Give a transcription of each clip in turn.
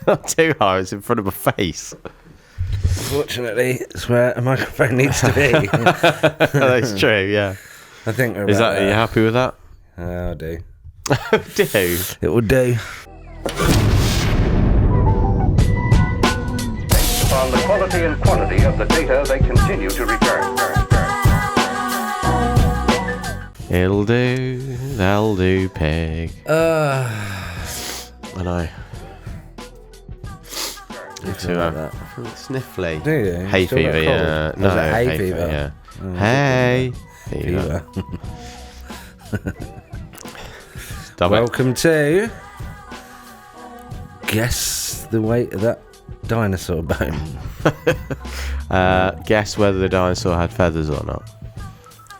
Not too high. It's in front of my face. Fortunately, it's where a microphone needs to be. That's true. Yeah. I think we're Is about that? Are there. you happy with that? I'll do. Do. It will do. Based upon the quality and quantity of the data they continue to return. It'll do. That'll do, pig. I know. You Too feel like that? sniffly. Do you? Hay Still got fever, a yeah. cold? No, Is it hay hay fever? Yeah. Oh, Hay fever. Stop it. Welcome to Guess the Weight of That Dinosaur Bone. Guess whether the dinosaur had feathers or not.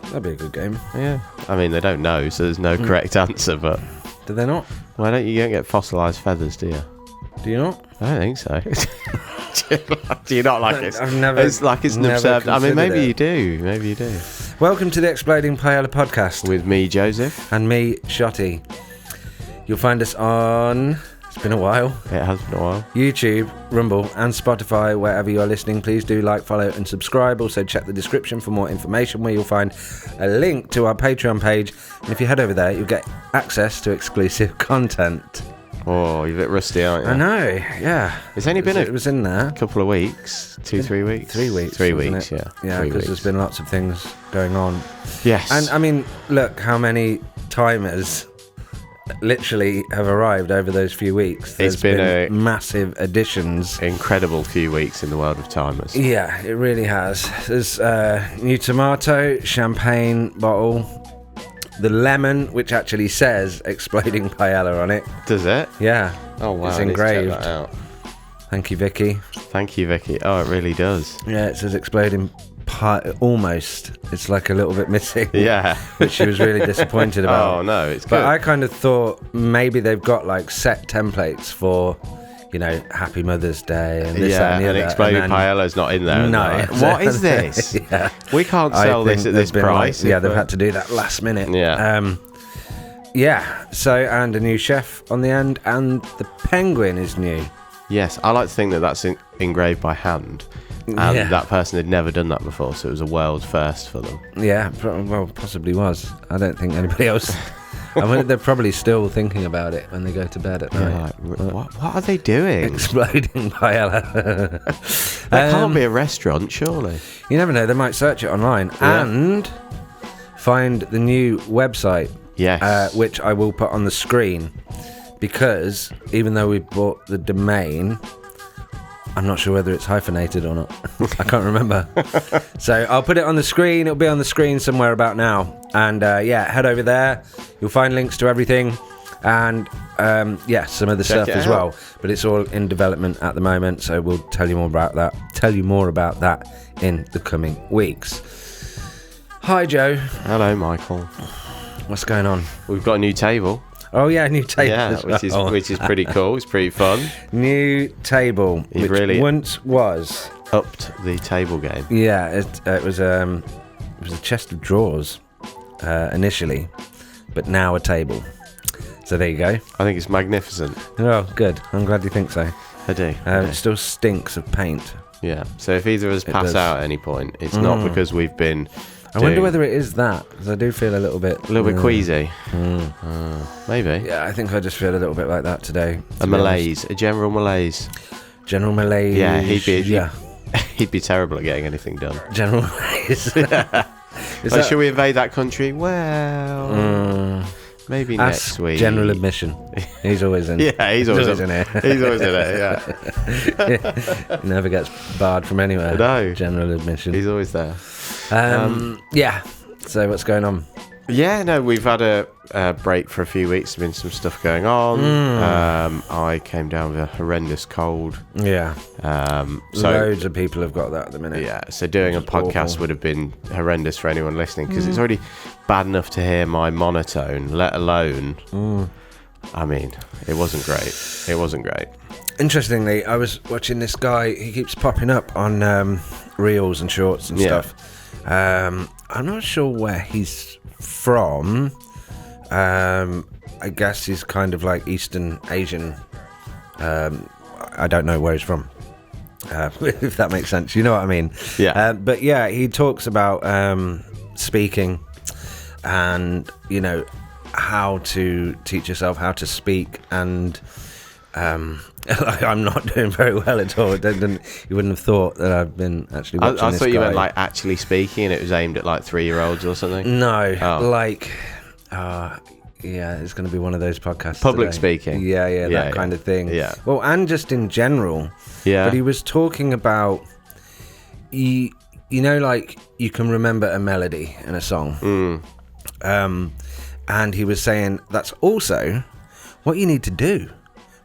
That'd be a good game. Yeah. I mean, they don't know, so there's no correct answer, but Do they not? why don't you get fossilized feathers, do you? Do you not? I don't think so. Do you not like it? I've never. It's like it's an never absurd. I mean, maybe considered you it. do. Maybe you do. Welcome to the Exploding Paella podcast With me, Joseph. and me, Shotty. You'll find us on. It's been a while. It has been a while. YouTube, Rumble, and Spotify, wherever you are listening. Please do like, follow, and subscribe. Also, check the description for more information, where you'll find a link to our Patreon page. And if you head over there, you'll get access to exclusive content. Oh, you're a bit rusty, aren't you? I know, yeah. It's only been It was in there. a couple of weeks. 3 weeks. 3 weeks. 3 wasn't weeks, it? yeah. Yeah, 3 because weeks. there's been lots of things going on. Yes. And I mean, look how many timers literally have arrived over those few weeks. There's It's been a- massive additions. Incredible few weeks in the world of timers. Yeah, it really has. There's new tomato, champagne bottle, the lemon, which actually says Exploding Paella on it. Does it? Yeah. Oh, wow. It's I need to check engraved. that out. Thank you, Vicky. Thank you, Vicky. Oh, it really does. Yeah, it says Exploding almost. It's like a little bit missing. Yeah. Which she was really disappointed about. Oh, no, it's good. But I kind of thought maybe they've got like set templates for, you know, Happy Mother's Day and this, that, and the and other. Exploding and then- Paella's not in there. No. Like, what is this? Yeah. We can't sell this at this they've been price. like- yeah, they've had to do that last minute. Yeah. Yeah. So, and a new chef on the end, and the penguin is new. Yes, I like to think that that's engraved by hand. And Yeah. that person had never done that before, so it was a world first for them. Yeah, well, possibly was. I don't think anybody else. I mean, they're probably still thinking about it when they go to bed at night. Like, what are they doing? Exploding paella. That can't be a restaurant, surely. You never know, they might search it online and find the new website, Yes. which I will put on the screen, because even though we bought the domain, I'm not sure whether it's hyphenated or not. I can't remember. So I'll put it on the screen. It'll be on the screen somewhere about now. And head over there. You'll find links to everything. And some other stuff it as out. well. But it's all in development at the moment. So we'll tell you more about that. In the coming weeks. Hi, Joe. Hello, Michael. What's going on? We've got a new table. Oh, yeah, new table. Yeah, as well. which is pretty cool. It's pretty fun. New table, You've which really- once was... Upped the table game. Yeah, it was a chest of drawers initially, but now a table. So there you go. I think it's magnificent. Oh, good. I'm glad you think so. I do. It still stinks of paint. Yeah. So if either of us pass does. out at any point, it's not because we've been. I wonder whether it is that, because I do feel a little bit queasy. Maybe. Yeah, I think I just feel a little bit like that today. A malaise, a general malaise. General malaise. Yeah, he'd Yeah, be terrible at getting anything done. general malaise. Is Like, that- should we invade that country? Well, maybe Ask next week. General admission. He's always in. Yeah, he's always in here. He's always in it. Yeah, He never gets barred from anywhere. No. General admission. he's always there. Yeah. So what's going on? Yeah, no, we've had a break for a few weeks. There's been some stuff going on. I came down with a horrendous cold. Yeah. So Loads of people have got that at the minute. yeah, so doing a It's podcast awful. would have been horrendous for anyone listening, because it's already bad enough to hear my monotone, let alone. I mean, it wasn't great. It wasn't great. Interestingly, I was watching this guy. He keeps popping up on reels and shorts and Yeah. stuff. I'm not sure where he's from. I guess he's kind of like Eastern Asian. I don't know where he's from. If that makes sense, you know what I mean. Yeah. But yeah, he talks about speaking, and how to teach yourself how to speak, and like, I'm not doing very well at all. You wouldn't have thought that I've been actually watching I this thought you guy. meant like actually speaking, and it was aimed at like 3-year-olds or something. No, Oh. like, yeah, it's going to be one of those podcasts. Public today. speaking. Yeah, that kind of thing. Yeah. Well, and just in general. Yeah. But he was talking about, like you can remember a melody in a song. And he was saying that's also what you need to do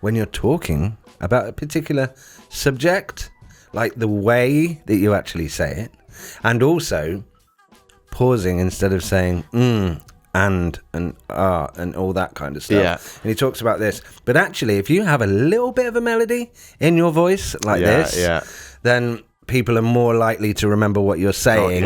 when you're talking about a particular subject, like the way that you actually say it, and also pausing instead of saying and all that kind of stuff. Yeah. And he talks about this. But actually, if you have a little bit of a melody in your voice like this, then people are more likely to remember what you're saying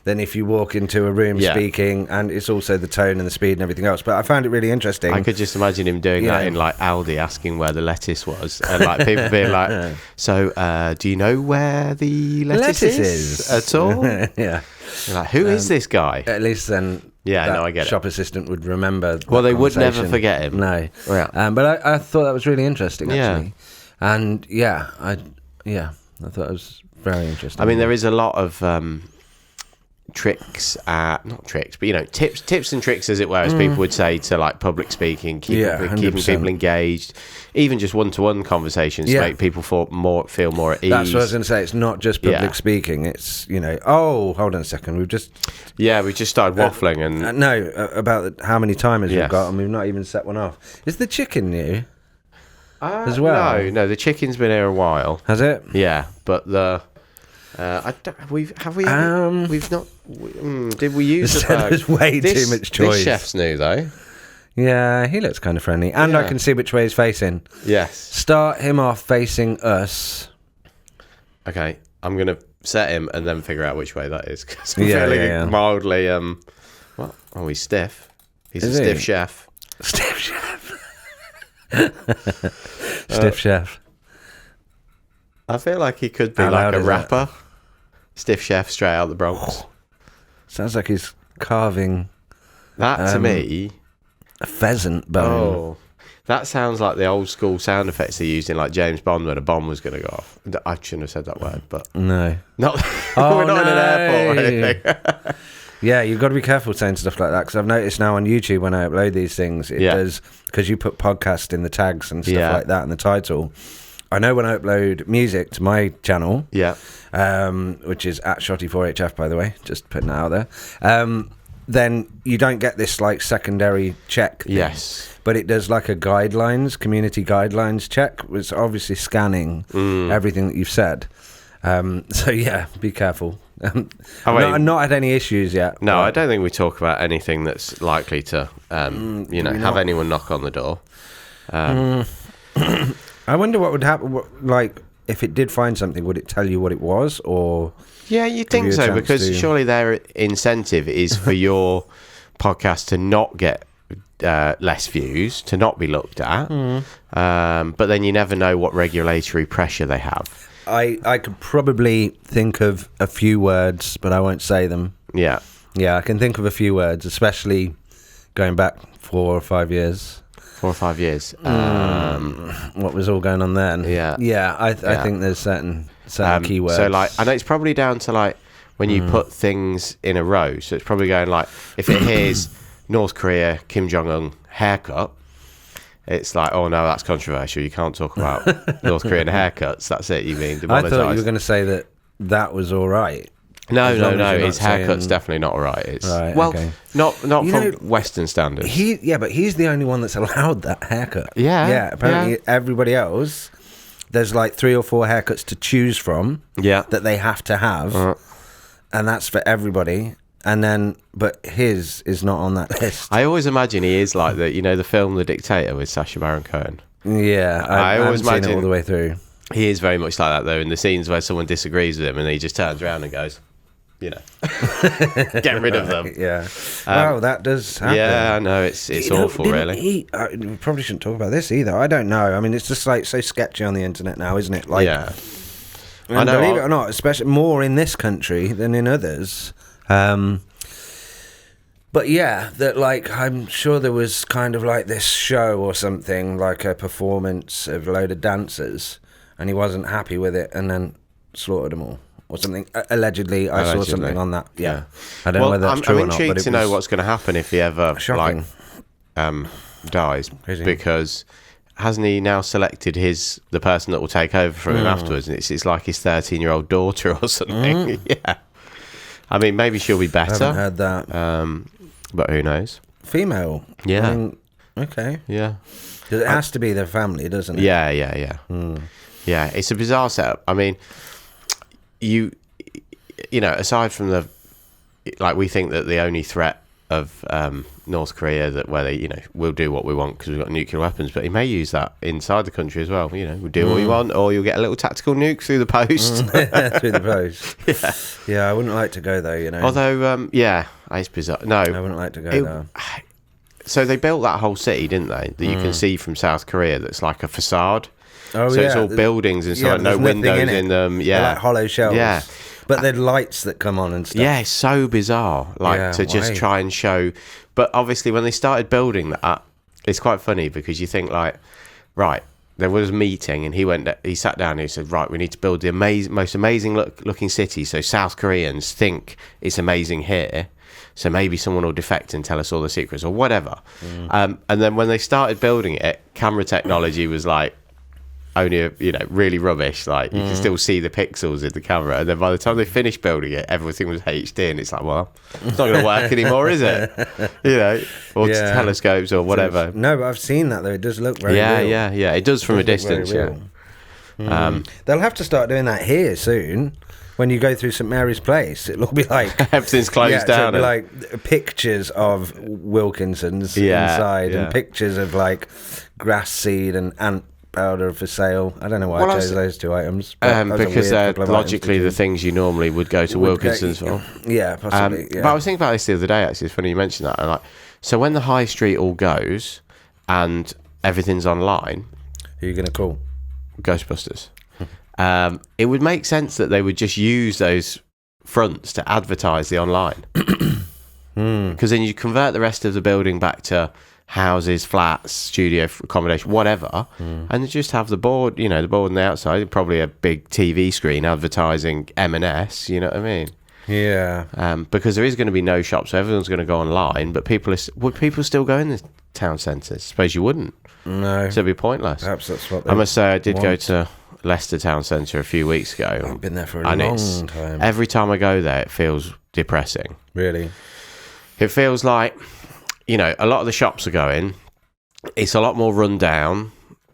than if you walk into a room speaking, and it's also the tone and the speed and everything else. But I found it really interesting. I could just imagine him doing that in like Aldi, asking where the lettuce was, and like people being like, "So, do you know where the lettuce is at all?" Yeah. You're like, who is this guy? At least then, I get shop it. assistant would remember. Well, that they would never conversation. forget him. No. Yeah. But I thought that was really interesting, actually. Yeah. And I thought it was very interesting. I mean, there is a lot of tricks, not tricks, but tips and tricks, as it were, as people would say, to like public speaking, keeping 100%. people engaged, even just one-to-one conversations to make people feel more at ease. That's what I was going to say. It's not just public speaking. It's oh, hold on a second. We just started waffling and about how many timers we've got, and we've not even set one off. Is the chicken new as well? No, the chicken's been here a while. Has it? Yeah, but the. Did we use There's way too much choice. This chef's new though. Yeah, he looks kind of friendly, and I can see which way he's facing. Yes. Start him off facing us. Okay, I'm gonna set him and then figure out which way that is, because I'm feeling mildly what? Oh, he's stiff. He's a stiff chef. Stiff chef. Stiff chef. I feel like he could be How like loud a is rapper. Stiff chef, straight out the Bronx. Sounds like he's carving That to me, a pheasant bone. oh, that sounds like the old school sound effects they used in like James Bond when a bomb was going to go off. I shouldn't have said that word, but No. not. We're not in an airport or anything. Yeah, you've got to be careful saying stuff like that, because I've noticed now on YouTube when I upload these things, it does, because you put podcast in the tags and stuff like that in the title. I know when I upload music to my channel, which is at Shotty4HF, by the way, just putting that out there, then you don't get this like secondary check thing. Yes. But it does like a community guidelines check. It's obviously scanning everything that you've said. So yeah, be careful. I've not had any issues yet. No, I don't think we talk about anything that's likely to, have anyone knock on the door. I wonder what would happen. Like, if it did find something, would it tell you what it was, or? Yeah, you'd think so, because surely their incentive is for your podcast to not get less views, to not be looked at. But then you never know what regulatory pressure they have. I could probably think of a few words, but I won't say them. Yeah. Yeah, I can think of a few words, especially going back 4 or 5 years. 4 or 5 years. What was all going on then? Yeah. I think there's certain keywords. So like, I know it's probably down to like when you put things in a row. So it's probably going like, if it hears North Korea, Kim Jong-un haircut, it's like, oh no, that's controversial. You can't talk about North Korean haircuts. That's it. You mean demonetized? I thought you were going to say that was all right. No. His haircut's definitely not all right. It's right, well, okay. not from Western standards. But he's the only one that's allowed that haircut. Yeah. Apparently, everybody else, there's like 3 or 4 haircuts to choose from. Yeah. That they have to have, and that's for everybody. And then, but his is not on that list. I always imagine he is like the film The Dictator with Sacha Baron Cohen. Yeah, I always imagine it all the way through. He is very much like that though. In the scenes where someone disagrees with him, and he just turns around and goes, you know, get rid of them. Yeah. Well, that does happen. Yeah, I know it's awful, really. We probably shouldn't talk about this either. I don't know. I mean, it's just like so sketchy on the internet now, isn't it? Like, Yeah, and I know. believe it or not, especially more in this country than in others. But yeah, that like I'm sure there was kind of like this show or something, like a performance of a load of dancers, and he wasn't happy with it, and then slaughtered them all or something. Allegedly, I saw something on that. Yeah, I don't know whether that's true or not. I'm intrigued but to know what's going to happen if he ever shocking. dies, Crazy. because hasn't he now selected the person that will take over from him afterwards? And it's like his 13-year-old daughter or something. Yeah, I mean, maybe she'll be I haven't better, heard that. but who knows? Female. Yeah. I mean, okay. Yeah. 'Cause it has to be their family, doesn't it? Yeah. Yeah, it's a bizarre setup. I mean, you know, aside from we think that the only threat of North Korea where they, you know, we'll do what we want because we've got nuclear weapons, but he may use that inside the country as well. You know, we'll do what we want, or you'll get a little tactical nuke through the post. Through the post. Yeah, I wouldn't like to go there, you know. Although, it's bizarre. No, I wouldn't like to go there. So they built that whole city, didn't they? That you can see from South Korea. That's like a facade. Oh, so it's all buildings and so no windows in them. Yeah, they're like hollow shells. Yeah. But they're lights that come on and stuff. Yeah, it's so bizarre. Just try and show. But obviously, when they started building that, it's quite funny because you think like, right, there was a meeting and he sat down and he said, right, we need to build the most amazing looking city. So South Koreans think it's amazing here. So maybe someone will defect and tell us all the secrets or whatever. And then when they started building it, camera technology was like, only really rubbish. Like you can still see the pixels in the camera, and then by the time they finished building it, everything was HD, and it's like, well, it's not going to work anymore, is it? You know, or telescopes or whatever. No, but I've seen that though. It does look very real. Yeah. It does from a distance. Yeah. They'll have to start doing that here soon. When you go through St Mary's Place, it'll be like everything's closed down. So it'll be like pictures of Wilkinson's inside, and pictures of like grass seed and ant powder for sale. I don't know why I chose those two items. Because they're logically the things you normally would go to Wilkinson's for. Yeah, possibly. But I was thinking about this the other day, actually. It's funny you mentioned that. Like, so when the high street all goes and everything's online... Who are you going to call? Ghostbusters. It would make sense that they would just use those fronts to advertise the online. Because then you convert the rest of the building back to houses, flats, studio accommodation, whatever, and you just have the board, the board on the outside, probably a big TV screen advertising M&S, you know what I mean? Yeah. Because there is going to be no shops, so everyone's going to go online, but would people still go in the town centres? I suppose you wouldn't. No. So it'd be pointless. Perhaps that's what I must say, I did go to Leicester town centre a few weeks ago. I've been there for a long time. Every time I go there, it feels depressing. Really? It feels like... a lot of the shops are going. It's a lot more run down.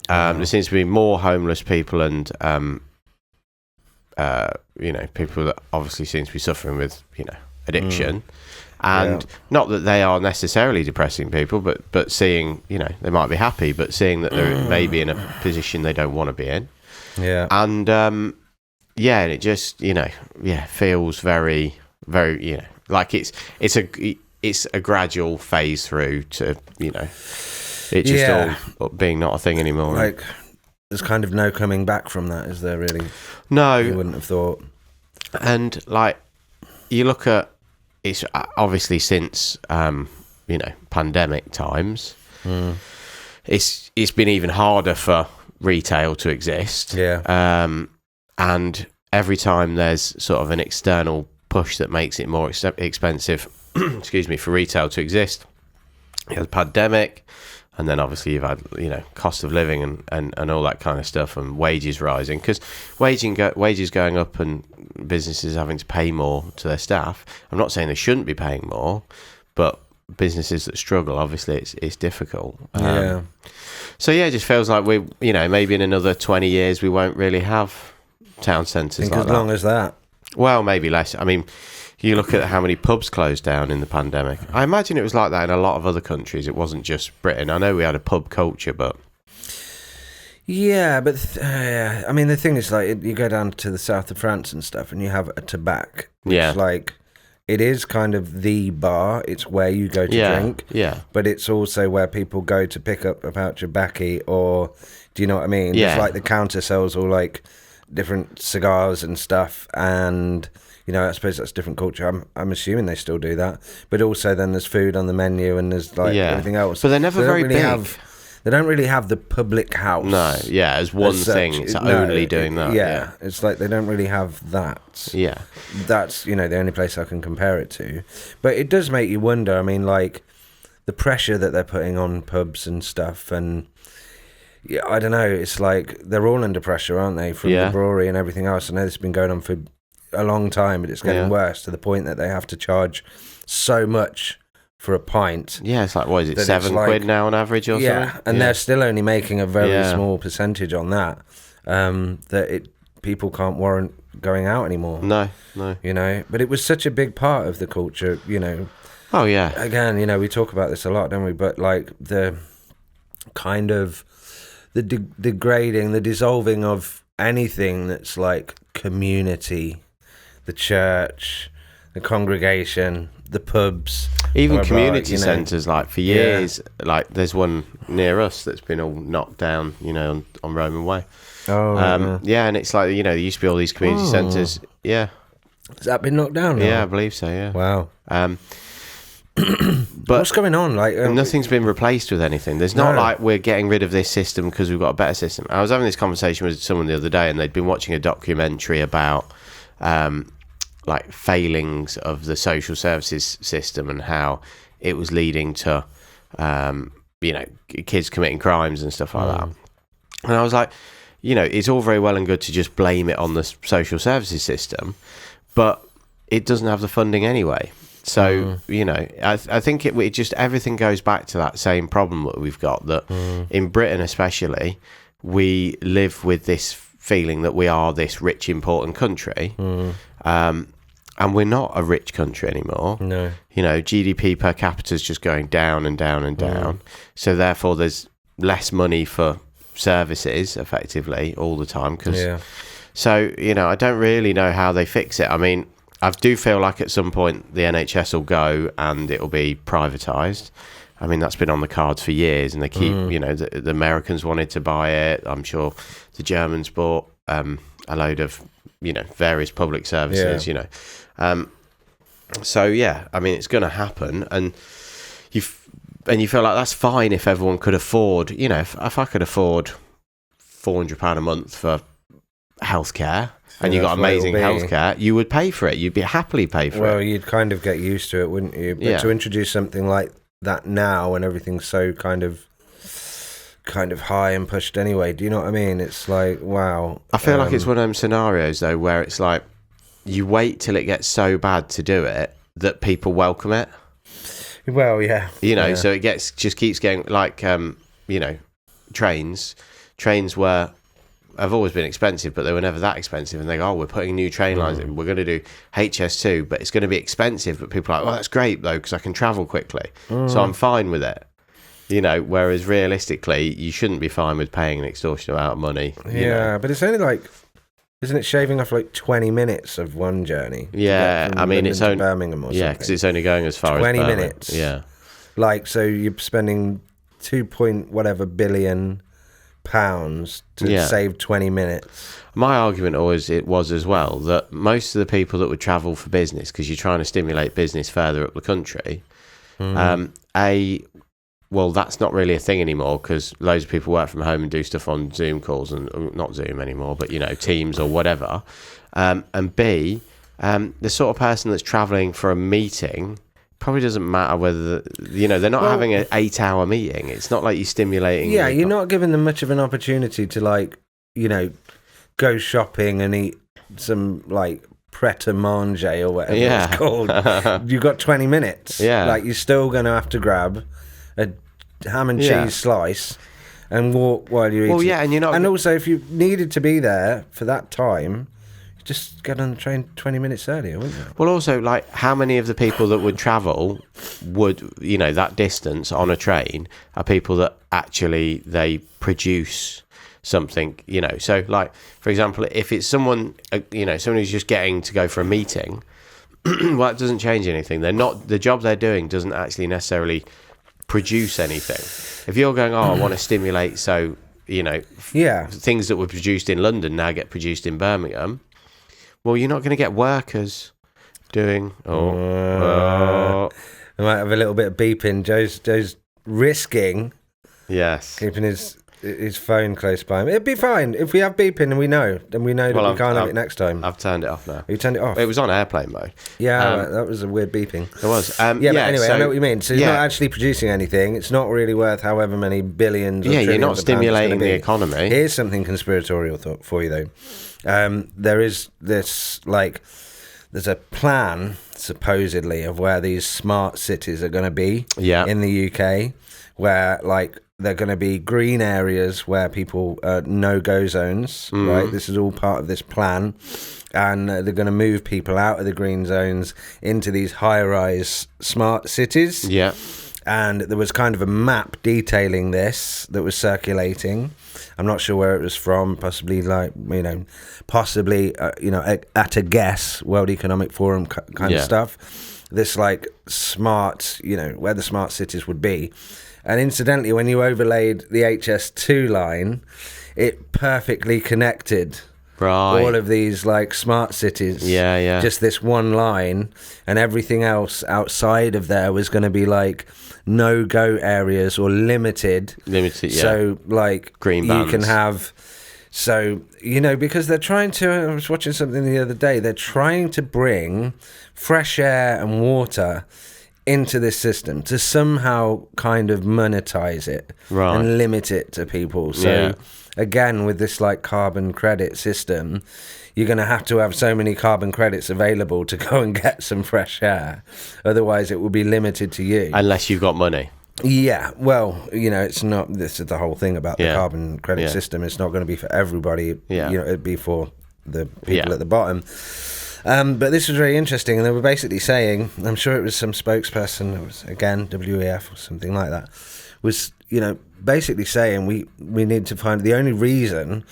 There seems to be more homeless people and, people that obviously seem to be suffering with, addiction. And not that they are necessarily depressing people, but seeing, they might be happy, but seeing that they're maybe in a position they don't want to be in. Yeah. And, and it just, feels very, very, like it's a gradual phase through to, it just all being not a thing anymore. Like, there's kind of no coming back from that, is there really? No. You wouldn't have thought. And, like, you look at, it's obviously since, pandemic times, it's been even harder for retail to exist. Yeah. And every time there's sort of an external push that makes it more expensive for retail to exist. You had the pandemic, and then obviously you've had cost of living and all that kind of stuff, and wages rising because wages going up and businesses having to pay more to their staff. I'm not saying they shouldn't be paying more, but businesses that struggle, obviously it's difficult. So it just feels like we maybe in another 20 years we won't really have town centres like that. As long as that. Well, maybe less. I mean, you look at how many pubs closed down in the pandemic. I imagine it was like that in a lot of other countries. It wasn't just Britain. I know we had a pub culture, but... Yeah, but I mean, the thing is, like, you go down to the south of France and stuff, and you have a Tabac. Which, Yeah. like, it is kind of the bar. It's where you go to drink. Yeah. But it's also where people go to pick up a pouch of baccy, or do you know what I mean? Yeah. It's like the counter sells all like different cigars and stuff, and you know, I suppose that's different culture. I'm assuming they still do that. But also, then there's food on the menu, and there's like everything else. But they're never very big. They don't really have the public house. No, yeah, as one as thing. such. It's No, only doing that. Yeah, it's like they don't really have that. Yeah. That's, you know, the only place I can compare it to. But it does make you wonder, I mean, like, the pressure that they're putting on pubs and stuff, and yeah, I don't know, it's like they're all under pressure, aren't they, from the brewery and everything else. I know this has been going on for a long time, but it's getting worse to the point that they have to charge so much for a pint. Yeah, it's like, what is it, £7 now on average or something? Yeah, and they're still only making a very small percentage on that. People can't warrant going out anymore. No. You know, but it was such a big part of the culture, you know. Oh, yeah. Again, you know, we talk about this a lot, don't we? But like the kind of the degrading, the dissolving of anything that's like community, the church, the congregation, the pubs, even community centres, like for years, like there's one near us that's been all knocked down, you know, on Roman Way. And it's like, you know, there used to be all these community centres. Yeah. Has that been knocked down now? Yeah, I believe so, yeah. Wow. But what's going on? Like, nothing's been replaced with anything. There's not like we're getting rid of this system because we've got a better system. I was having this conversation with someone the other day, and they'd been watching a documentary about like failings of the social services system and how it was leading to you know, kids committing crimes and stuff like that. And I was like, you know, it's all very well and good to just blame it on the social services system, but it doesn't have the funding anyway. So, you know, I think it just, everything goes back to that same problem that we've got, that in Britain especially, we live with this feeling that we are this rich, important country, and we're not a rich country anymore. No. You know, GDP per capita is just going down and down and down. So therefore, there's less money for services, effectively, all the time. So, you know, I don't really know how they fix it. I mean, I do feel like at some point the NHS will go and it'll be privatised. I mean, that's been on the cards for years, and they keep, you know, the Americans wanted to buy it. I'm sure the Germans bought a load of, you know, various public services, you know. So, yeah, I mean, it's going to happen. And you feel like that's fine if everyone could afford, you know, if I could afford £400 a month for healthcare, and you got amazing healthcare, you would pay for it. You'd be happily pay for it. Well, you'd kind of get used to it, wouldn't you? But to introduce something like that now, when everything's so kind of high and pushed anyway, do you know what I mean? It's like, wow. I feel like it's one of them scenarios though, where it's like you wait till it gets so bad to do it that people welcome it. Well, yeah. You know, so it just keeps getting like, you know, trains have always been expensive, but they were never that expensive. And they go, oh, we're putting new train lines in. We're going to do HS2, but it's going to be expensive. But people are like, well, that's great, though, because I can travel quickly. So I'm fine with it. You know, whereas realistically, you shouldn't be fine with paying an extortionate amount of money. Yeah, but it's only like, isn't it shaving off like 20 minutes of one journey? Yeah, I mean, it's only Birmingham or something. Yeah, because it's only going as far as 20 Birmingham. minutes. Yeah. Like, so you're spending 2 billion pounds to save 20 minutes. My argument always was as well that most of the people that would travel for business, because you're trying to stimulate business further up the country, well, that's not really a thing anymore because loads of people work from home and do stuff on Zoom calls, and not Zoom anymore, but, you know, Teams or whatever. And B, the sort of person that's travelling for a meeting probably doesn't matter whether, you know, they're not having an 8-hour meeting. It's not like you're stimulating. Yeah, you're not giving them much of an opportunity to, like, you know, go shopping and eat some, like, pret-a-manger or whatever it's called. You've got 20 minutes. Yeah. Like, you're still going to have to grab a ham and cheese slice and walk while you're eating. Well, yeah, and you're not... And also, if you needed to be there for that time, just get on the train 20 minutes earlier, wouldn't you? Well, also, like, how many of the people that would travel would, you know, that distance on a train are people that actually they produce something, so like, for example, if it's someone who's just getting to go for a meeting, well, it doesn't change anything. The job they're doing doesn't actually necessarily produce anything. If you're going, I want to stimulate, so things that were produced in London now get produced in Birmingham, well, you're not going to get workers doing I might have a little bit of beeping. Joe's risking keeping his phone close by him. It'd be fine if we have beeping and we know that we can't have it next time. I've turned it off now. You turned it off? It was on airplane mode. Yeah, that was a weird beeping. It was. But anyway, I know what you mean. So it's not actually producing anything. It's not really worth however many billions. Or you're not stimulating the economy. Here's something conspiratorial for you though. There is this there's a plan supposedly of where these smart cities are going to be in the UK, where they're going to be green areas where people no-go zones, right? This is all part of this plan, and they're going to move people out of the green zones into these high-rise smart cities. Yeah. And there was kind of a map detailing this that was circulating. I'm not sure where it was from, possibly at a guess, World Economic Forum kind of stuff. This smart, where the smart cities would be. And incidentally, when you overlaid the HS2 line, it perfectly connected all of these smart cities. Yeah. Just this one line, and everything else outside of there was going to be no-go areas or limited. So green bands. You can have. So because they're trying to. I was watching something the other day. They're trying to bring fresh air and water into this system to somehow kind of monetize it and limit it to people. So again, with this carbon credit system, you're going to have so many carbon credits available to go and get some fresh air. Otherwise, it will be limited to you. Unless you've got money. Yeah, well, it's not. This is the whole thing about the carbon credit system. It's not going to be for everybody. It'd be for the people at the bottom. But this was very interesting, and they were basically saying, I'm sure it was some spokesperson, it was again WEF or something like that, was basically saying we need to find the only reason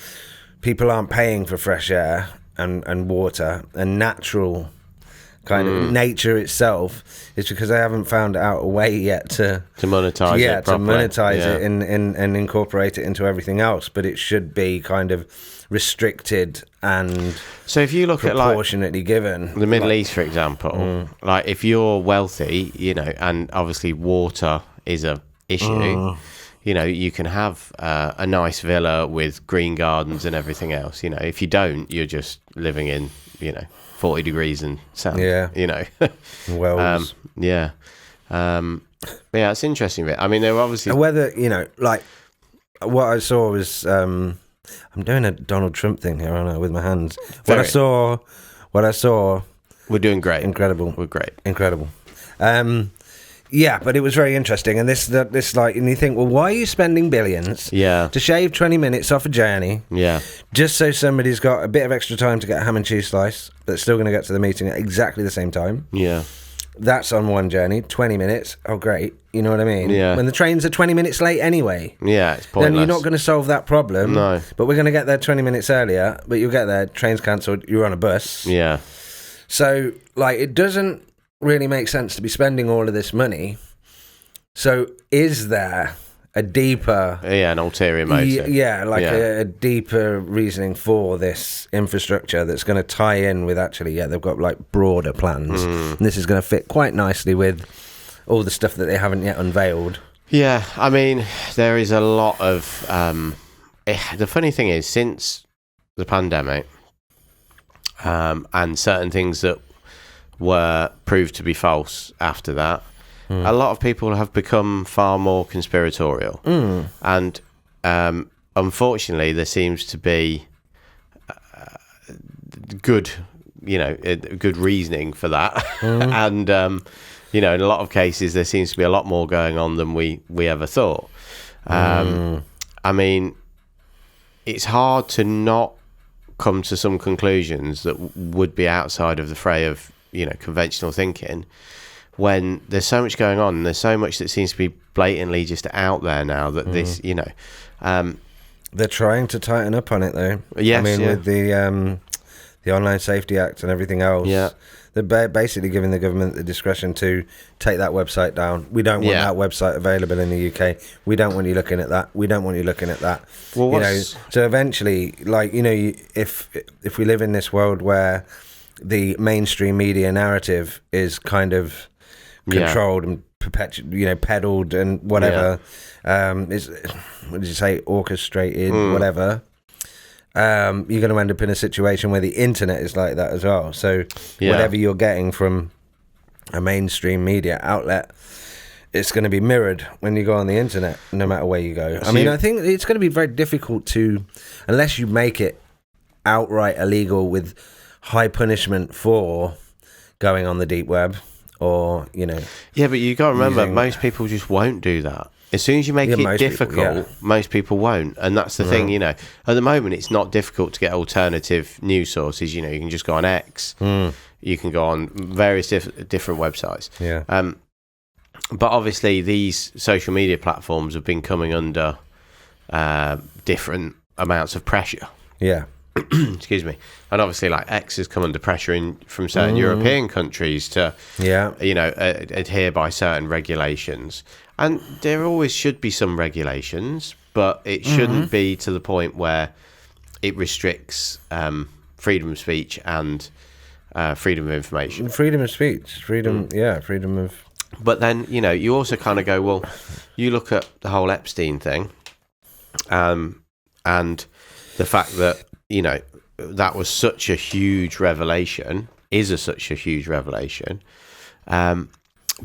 people aren't paying for fresh air and water and natural kind of nature itself is because they haven't found out a way yet to monetize it properly. To monetize it and incorporate it into everything else. But it should be kind of restricted and so if you look proportionately given the Middle East, for example, if you're wealthy, and obviously water is a issue. You can have a nice villa with green gardens and everything else. If you don't, you're just living in 40 degrees and sand. Wells. It's interesting. I mean, they're obviously whether what I saw was I'm doing a Donald Trump thing here, aren't I, with my hands. What I saw. We're doing great. Incredible. We're great. Incredible. But it was very interesting. And this and you think, well, why are you spending billions to shave 20 minutes off a journey? Yeah. Just so somebody's got a bit of extra time to get a ham and cheese slice, but still going to get to the meeting at exactly the same time. Yeah. That's on one journey, 20 minutes. Oh, great. You know what I mean? Yeah. When the trains are 20 minutes late anyway. Yeah, it's pointless. Then you're not going to solve that problem. No. But we're going to get there 20 minutes earlier, but you'll get there, train's cancelled, you're on a bus. Yeah. So, it doesn't really make sense to be spending all of this money. So, is there a deeper... an ulterior motive. A deeper reasoning for this infrastructure that's going to tie in with they've got broader plans. And this is going to fit quite nicely with all the stuff that they haven't yet unveiled. Yeah, I mean, there is a lot of... the funny thing is, since the pandemic, and certain things that were proved to be false after that, a lot of people have become far more conspiratorial. And unfortunately, there seems to be good reasoning for that. And, in a lot of cases, there seems to be a lot more going on than we ever thought. I mean, it's hard to not come to some conclusions that would be outside of the fray of, conventional thinking, when there's so much going on and there's so much that seems to be blatantly just out there now that this, They're trying to tighten up on it, though. Yes, I mean, yeah. with the Online Safety Act and everything else. Yeah. They're basically giving the government the discretion to take that website down. We don't want that website available in the UK. We don't want you looking at that. We don't want you looking at that. Well, so eventually, like, if we live in this world where the mainstream media narrative is kind of controlled and peddled and whatever, is, what did you say, orchestrated, whatever. You're going to end up in a situation where the internet is like that as well. So whatever you're getting from a mainstream media outlet, it's going to be mirrored when you go on the internet, no matter where you go. I mean, I think it's going to be very difficult to, unless you make it outright illegal with high punishment for going on the deep web, or Yeah, but you got to remember, most people just won't do that. As soon as you make it difficult, most people won't. And that's the thing, At the moment, it's not difficult to get alternative news sources. You can just go on X. You can go on various different websites. Yeah. But obviously, these social media platforms have been coming under different amounts of pressure. Yeah. Excuse me. And obviously, like, X has come under pressure from certain European countries to, adhere by certain regulations. And there always should be some regulations, but it shouldn't be to the point where it restricts freedom of speech and freedom of information. Freedom of speech. Freedom of... But then, you also kind of go, well, you look at the whole Epstein thing, and the fact that, that was such a huge revelation, such a huge revelation,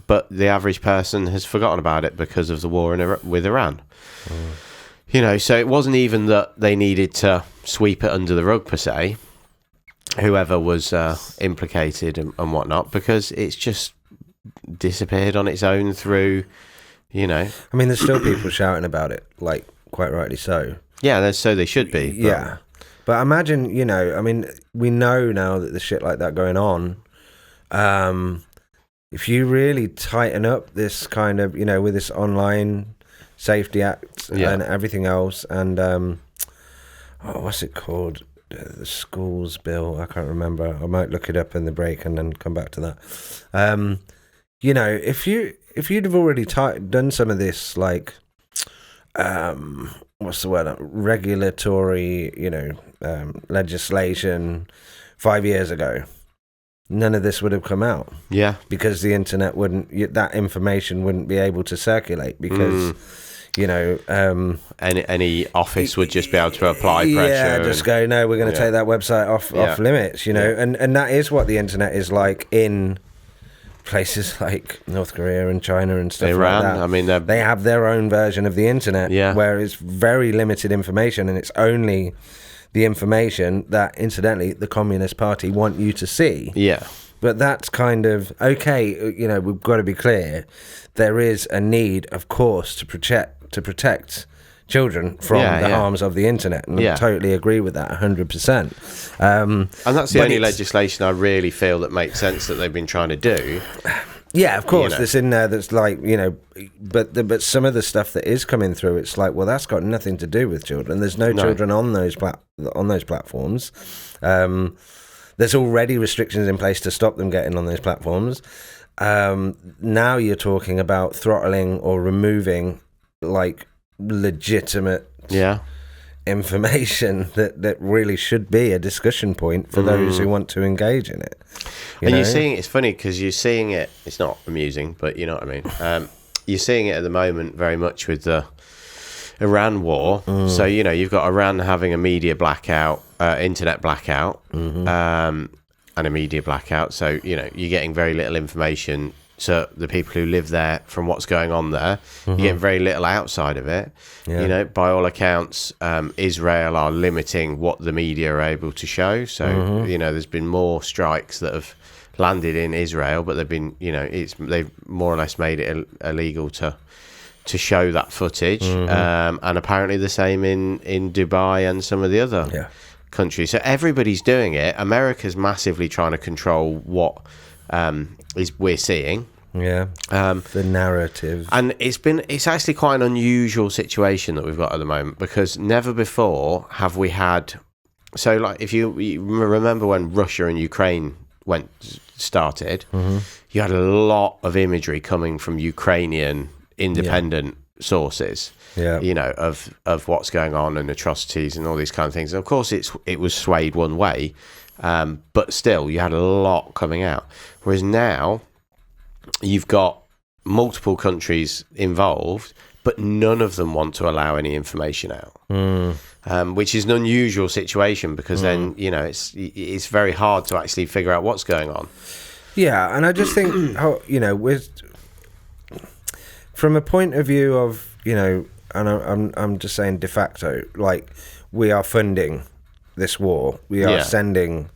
but the average person has forgotten about it because of the war with Iran. So it wasn't even that they needed to sweep it under the rug, per se, whoever was implicated and whatnot, because it's just disappeared on its own through, I mean, there's still people shouting about it, like, quite rightly so. Yeah, so they should be. But... Yeah. But imagine, I mean, we know now that there's shit like that going on. If you really tighten up this kind of, with this Online Safety Act and everything else, and what's it called? The schools bill. I can't remember. I might look it up in the break and then come back to that. If you'd have already done some of this, like, what's the word? Regulatory, legislation 5 years ago, none of this would have come out. Yeah. Because the internet that information wouldn't be able to circulate because, any office would just be able to apply pressure. Yeah, just go, no, we're going to take that website off limits, and that is what the internet is like in places like North Korea and China and stuff Iran, like that. I mean, they have their own version of the internet where it's very limited information, and it's only the information that, incidentally, the Communist Party want you to see. Yeah. But that's kind of, okay, we've got to be clear. There is a need, of course, to protect children from the harms of the internet, and I totally agree with that 100%. And that's the only legislation I really feel that makes sense that they've been trying to do. Yeah, of course, there's in there that's like, but some of the stuff that is coming through, it's like, well, that's got nothing to do with children. There's no children on those platforms. There's already restrictions in place to stop them getting on those platforms. Now you're talking about throttling or removing, like, legitimate information that really should be a discussion point for those who want to engage in it. You're seeing it's funny because you're seeing it, it's not amusing, but you know what I mean. You're seeing it at the moment very much with the Iran war. So, you've got Iran having a media blackout, internet blackout, and a media blackout. So, you're getting very little information. So the people who live there from what's going on there, you get very little outside of it. Yeah. By all accounts, Israel are limiting what the media are able to show. So, there's been more strikes that have landed in Israel, but they've been, they've more or less made it illegal to show that footage. And apparently the same in Dubai and some of the other countries. So everybody's doing it. America's massively trying to control what we're seeing. Yeah. The narrative. And it's actually quite an unusual situation that we've got at the moment, because never before have we had. So, like, if you remember when Russia and Ukraine started, you had a lot of imagery coming from Ukrainian independent sources. Yeah. You know, of what's going on and atrocities and all these kind of things. And of course, it was swayed one way, but still, you had a lot coming out. Whereas now, you've got multiple countries involved, but none of them want to allow any information out, which is an unusual situation, because then, you know, it's very hard to actually figure out what's going on. Yeah, and I just think, you know, from a point of view of, you know, and I'm just saying de facto, like, we are funding this war, we are sending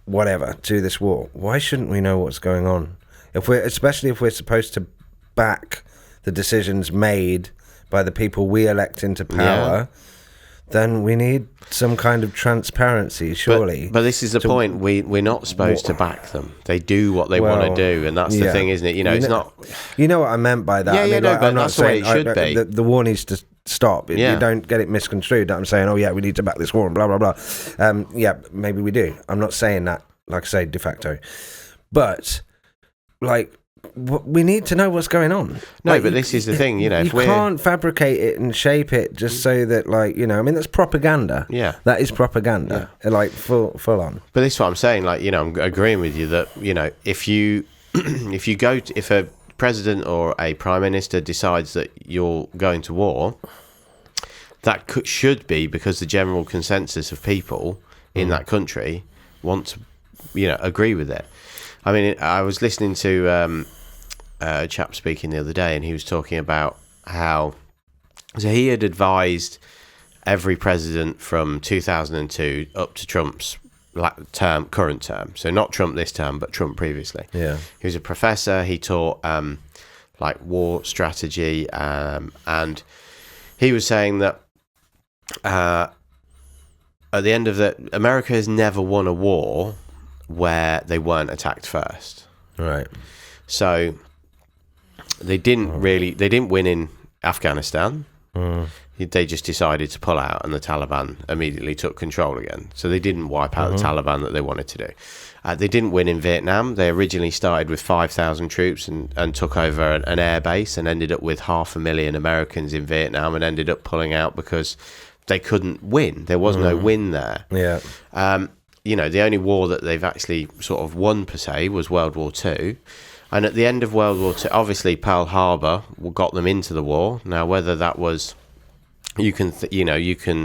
whatever to this war. Why shouldn't we know what's going on? Especially if we're supposed to back the decisions made by the people we elect into power, then we need some kind of transparency, surely. But this is the point. We're not supposed to back them. They do what they want to do, and that's the thing, isn't it? You know, it's not. You know what I meant by that? Yeah, I mean, but I'm not that's the way saying it should be. The war needs to stop. You don't get it misconstrued. I'm saying, oh yeah, we need to back this war and blah blah blah. Yeah, maybe we do. I'm not saying that, like I say, de facto. But like, we need to know what's going on. No, but this is the thing, you know. You can't fabricate it and shape it just so that, like, you know, I mean, that's propaganda. Yeah. That is propaganda. Like, full on. But this is what I'm saying, like, you know, I'm agreeing with you that, you know, if if a president or a prime minister decides that you're going to war, that should be because the general consensus of people in that country want to, you know, agree with it. I mean, I was listening to a chap speaking the other day, and he was talking about how, so he had advised every president from 2002 up to Trump's current term. So not Trump this term, but Trump previously. Yeah, he was a professor. He taught like war strategy, and he was saying that at the end of America has never won a war where they weren't attacked first. Right. So they didn't win in Afghanistan. They just decided to pull out, and the Taliban immediately took control again. So they didn't wipe out the Taliban that they wanted to do. They didn't win in Vietnam. They originally started with 5,000 troops and took over an air base, and ended up with 500,000 Americans in Vietnam, and ended up pulling out because they couldn't win. There was no win there. Yeah. You know, the only war that they've actually sort of won per se was World War II. And at the end of World War II, obviously Pearl Harbor got them into the war. Now, whether that was, you can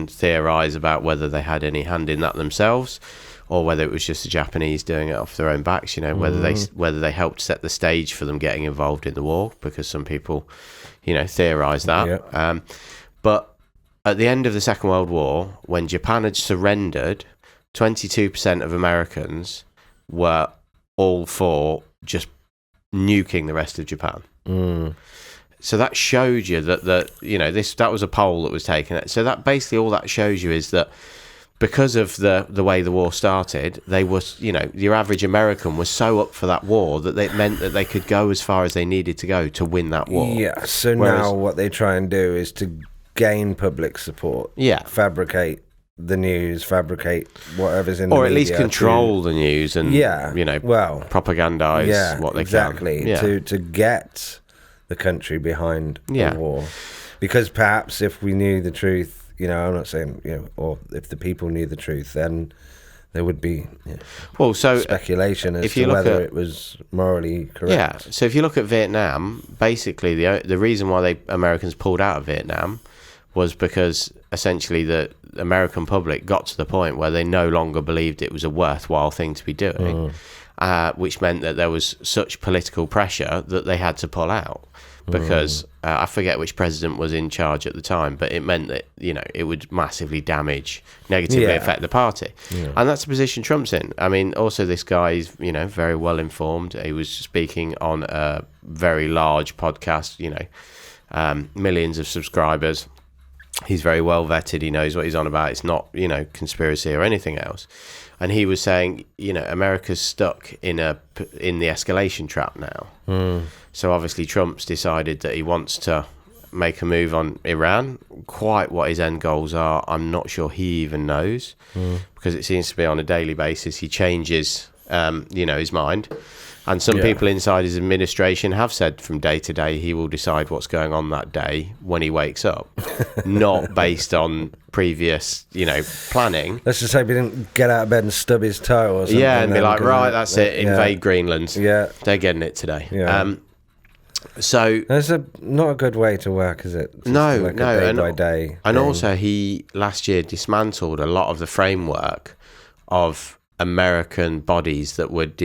theorize about whether they had any hand in that themselves, or whether it was just the Japanese doing it off their own backs. You know, whether they helped set the stage for them getting involved in the war, because some people, you know, theorize that. Yeah. But at the end of the Second World War, when Japan had surrendered, 22% of Americans were all for just nuking the rest of Japan. So that showed you that you know, that was a poll that was taken. So that basically all that shows you is that because of the way the war started, they was, you know, your average American was so up for that war that it meant that they could go as far as they needed to go to win that war. Yeah. So now what they try and do is to gain public support. Yeah. Fabricate the news, fabricate whatever's in the media. Or at least control the news and, you know, propagandize what they can. Yeah. To get the country behind the war. Because perhaps if we knew the truth, you know, I'm not saying, you know, or if the people knew the truth, then there would be speculation as to whether it was morally correct. Yeah, so if you look at Vietnam, basically the reason why Americans pulled out of Vietnam was because essentially the American public got to the point where they no longer believed it was a worthwhile thing to be doing, which meant that there was such political pressure that they had to pull out, because I forget which president was in charge at the time, but it meant that, you know, it would massively negatively affect the party. And that's the position Trump's in. I mean, also this guy is, you know, very well informed. He was speaking on a very large podcast, you know, millions of subscribers. He's very well vetted. He knows what he's on about. It's not, conspiracy or anything else. And he was saying, America's stuck in the escalation trap now. So obviously Trump's decided that he wants to make a move on Iran. Quite what his end goals are, I'm not sure he even knows, because it seems to be on a daily basis he changes, his mind. And some people inside his administration have said from day to day he will decide what's going on that day when he wakes up, not based on previous, planning. Let's just hope he didn't get out of bed and stub his toe or something. Yeah, and be like, right, that's it, invade Greenland. Yeah. They're getting it today. Yeah. So that's not a good way to work, is it? Just no, day by day. And thing. also, he last year dismantled a lot of the framework of American bodies that would,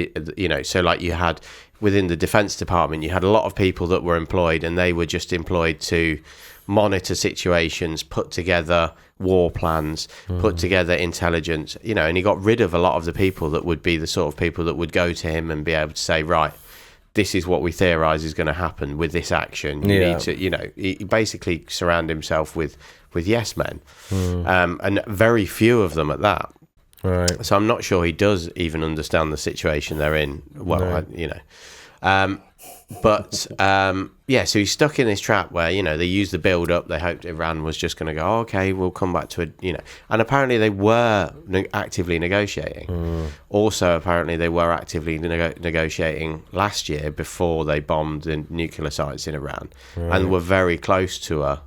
so like you had within the Defense Department, you had a lot of people that were employed, and they were just employed to monitor situations, put together war plans, put together intelligence, and he got rid of a lot of the people that would be the sort of people that would go to him and be able to say, right, this is what we theorize is going to happen with this action. You need to, he basically surround himself with yes men, and very few of them at that. Right. So I'm not sure he does even understand the situation they're in. Well, so he's stuck in this trap where, they use the build up. They hoped Iran was just going to go, okay, we'll come back to it, and apparently they were actively negotiating. Also, apparently they were actively negotiating last year before they bombed the nuclear sites in Iran, and were very close to a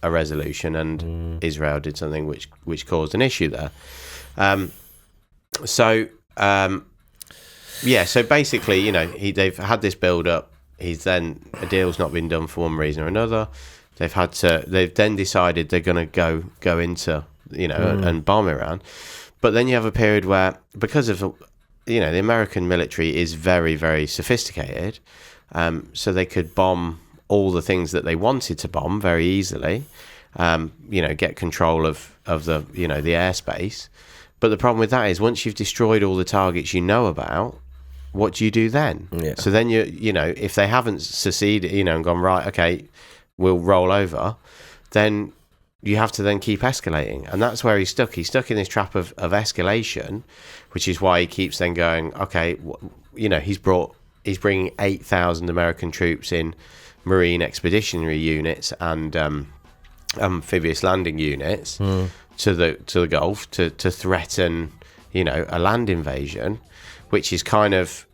resolution, and Israel did something which caused an issue there. So basically, they've had this build up. A deal's not been done for one reason or another. They've then decided they're going to go into, and bomb Iran. But then you have a period where, because of, the American military is very, very sophisticated. So they could bomb all the things that they wanted to bomb very easily, get control of the, the airspace. But the problem with that is once you've destroyed all the targets you know about, what do you do then? Yeah. So then if they haven't seceded, and gone, right, okay, we'll roll over, then you have to then keep escalating. And that's where he's stuck. He's stuck in this trap of escalation, which is why he keeps then going, okay, he's bringing 8,000 American troops in Marine Expeditionary Units and amphibious landing units to the Gulf to threaten, a land invasion, which is kind of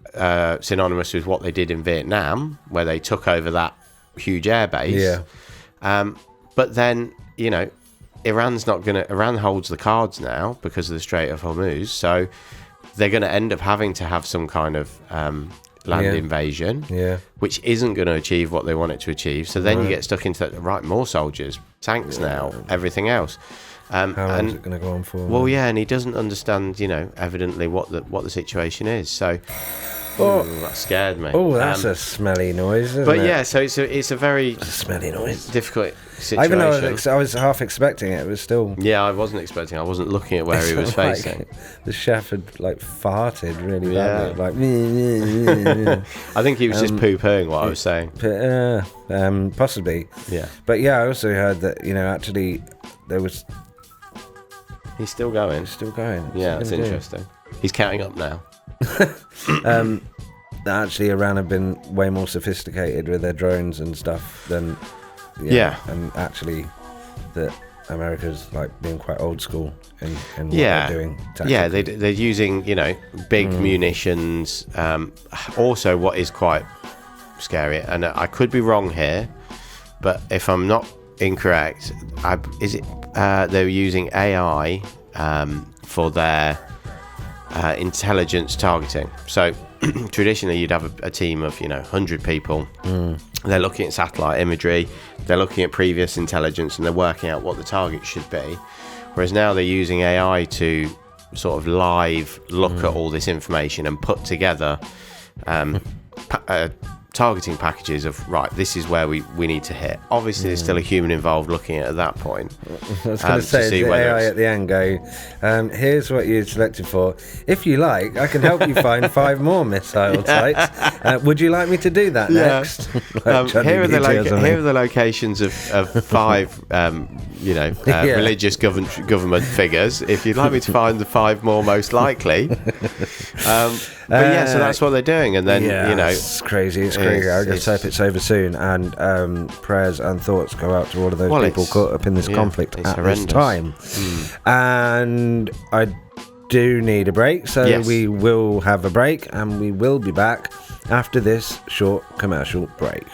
synonymous with what they did in Vietnam, where they took over that huge air base. Yeah. But then, Iran holds the cards now because of the Strait of Hormuz, so they're going to end up having to have some kind of land invasion, which isn't going to achieve what they want it to achieve. So then you get stuck into that, right, more soldiers, tanks now, everything else. How long is it going to go on for? Well, and he doesn't understand, evidently what the situation is. So, that scared me. Oh, that's a smelly noise, isn't it? So it's a very smelly noise, difficult situation. Even though I was half expecting it, it was still. Yeah, I wasn't expecting. I wasn't looking at where he was facing. The chef had farted really badly, I think he was just poo-pooing what I was saying. Possibly. Yeah. But I also heard that actually there was. He's still going. Yeah, that's interesting. He's counting up now. That actually Iran have been way more sophisticated with their drones and stuff than and actually that America's being quite old school in what they're doing tactically. They're using big munitions. Also, what is quite scary, and I could be wrong here, but if I'm not incorrect, they're using AI for their intelligence targeting. So traditionally you'd have a team of 100 people. They're looking at satellite imagery, they're looking at previous intelligence, and they're working out what the target should be, whereas now they're using AI to sort of live look at all this information and put together targeting packages of, right, this is where we need to hit. Obviously there's still a human involved looking at that point. I was going to say, the AI at the end go, here's what you selected for. If you like, I can help you find 5 more missile sites. Would you like me to do that next? Here are the locations of 5 religious government figures. If you'd like me to find the 5 more most likely, but yeah, so that's what they're doing, and then it's crazy. It's crazy. I just hope it's over soon, and prayers and thoughts go out to all of those people caught up in this conflict at horrendous. this time. And I do need a break, so we will have a break, and we will be back after this short commercial break.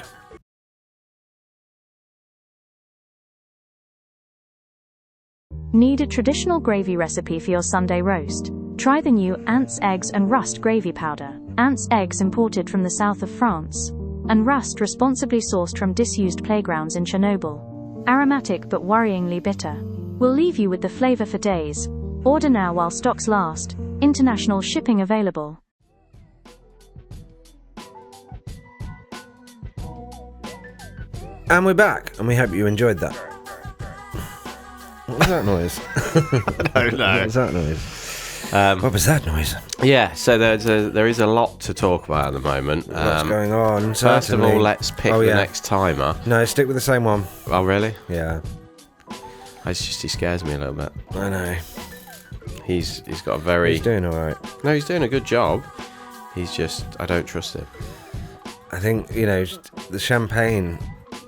Need a traditional gravy recipe for your Sunday roast? Try the new Ants, Eggs and Rust gravy powder. Ants eggs imported from the south of France, and rust responsibly sourced from disused playgrounds in Chernobyl. Aromatic but worryingly bitter. Will leave you with the flavor for days. Order now while stocks last. International shipping available. And we're back, and we hope you enjoyed that. What was that noise? I don't know. What was that noise? What was that noise? Yeah, so there is a lot to talk about at the moment. What's going on? First of all, let's pick the next timer. No, stick with the same one. Oh, really? Yeah. He scares me a little bit. I know. He's got a very... He's doing all right. No, he's doing a good job. He's just... I don't trust him. I think, the champagne...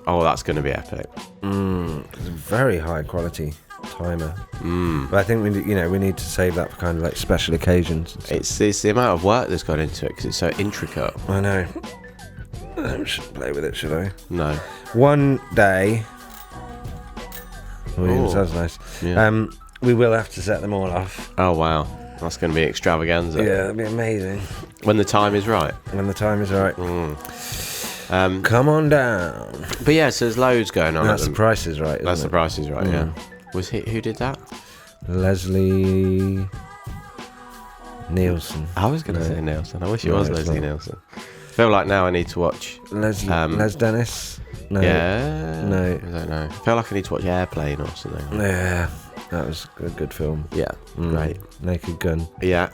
Oh, that's going to be epic. It's a very high quality timer. But I think we need to save that for kind of like special occasions. It's the amount of work that's gone into it because it's so intricate. I know. I shouldn't play with it, should I? No. One day... Oh, that's nice. Yeah. We will have to set them all off. Oh, wow. That's going to be extravaganza. Yeah, it'll be amazing. When the time is right. When the time is right. Come on down. But yeah, so there's loads going on. That's the Price is Right, That's the Price is Right, yeah. Was who did that? Leslie Nielsen. I was going to say Nielsen. I wish it was Leslie Nielsen. I feel like now I need to watch... Les Dennis? No. Yeah? No. I don't know. I feel like I need to watch Airplane or something. Yeah. That was a good film. Yeah, great. Naked Gun. Yeah.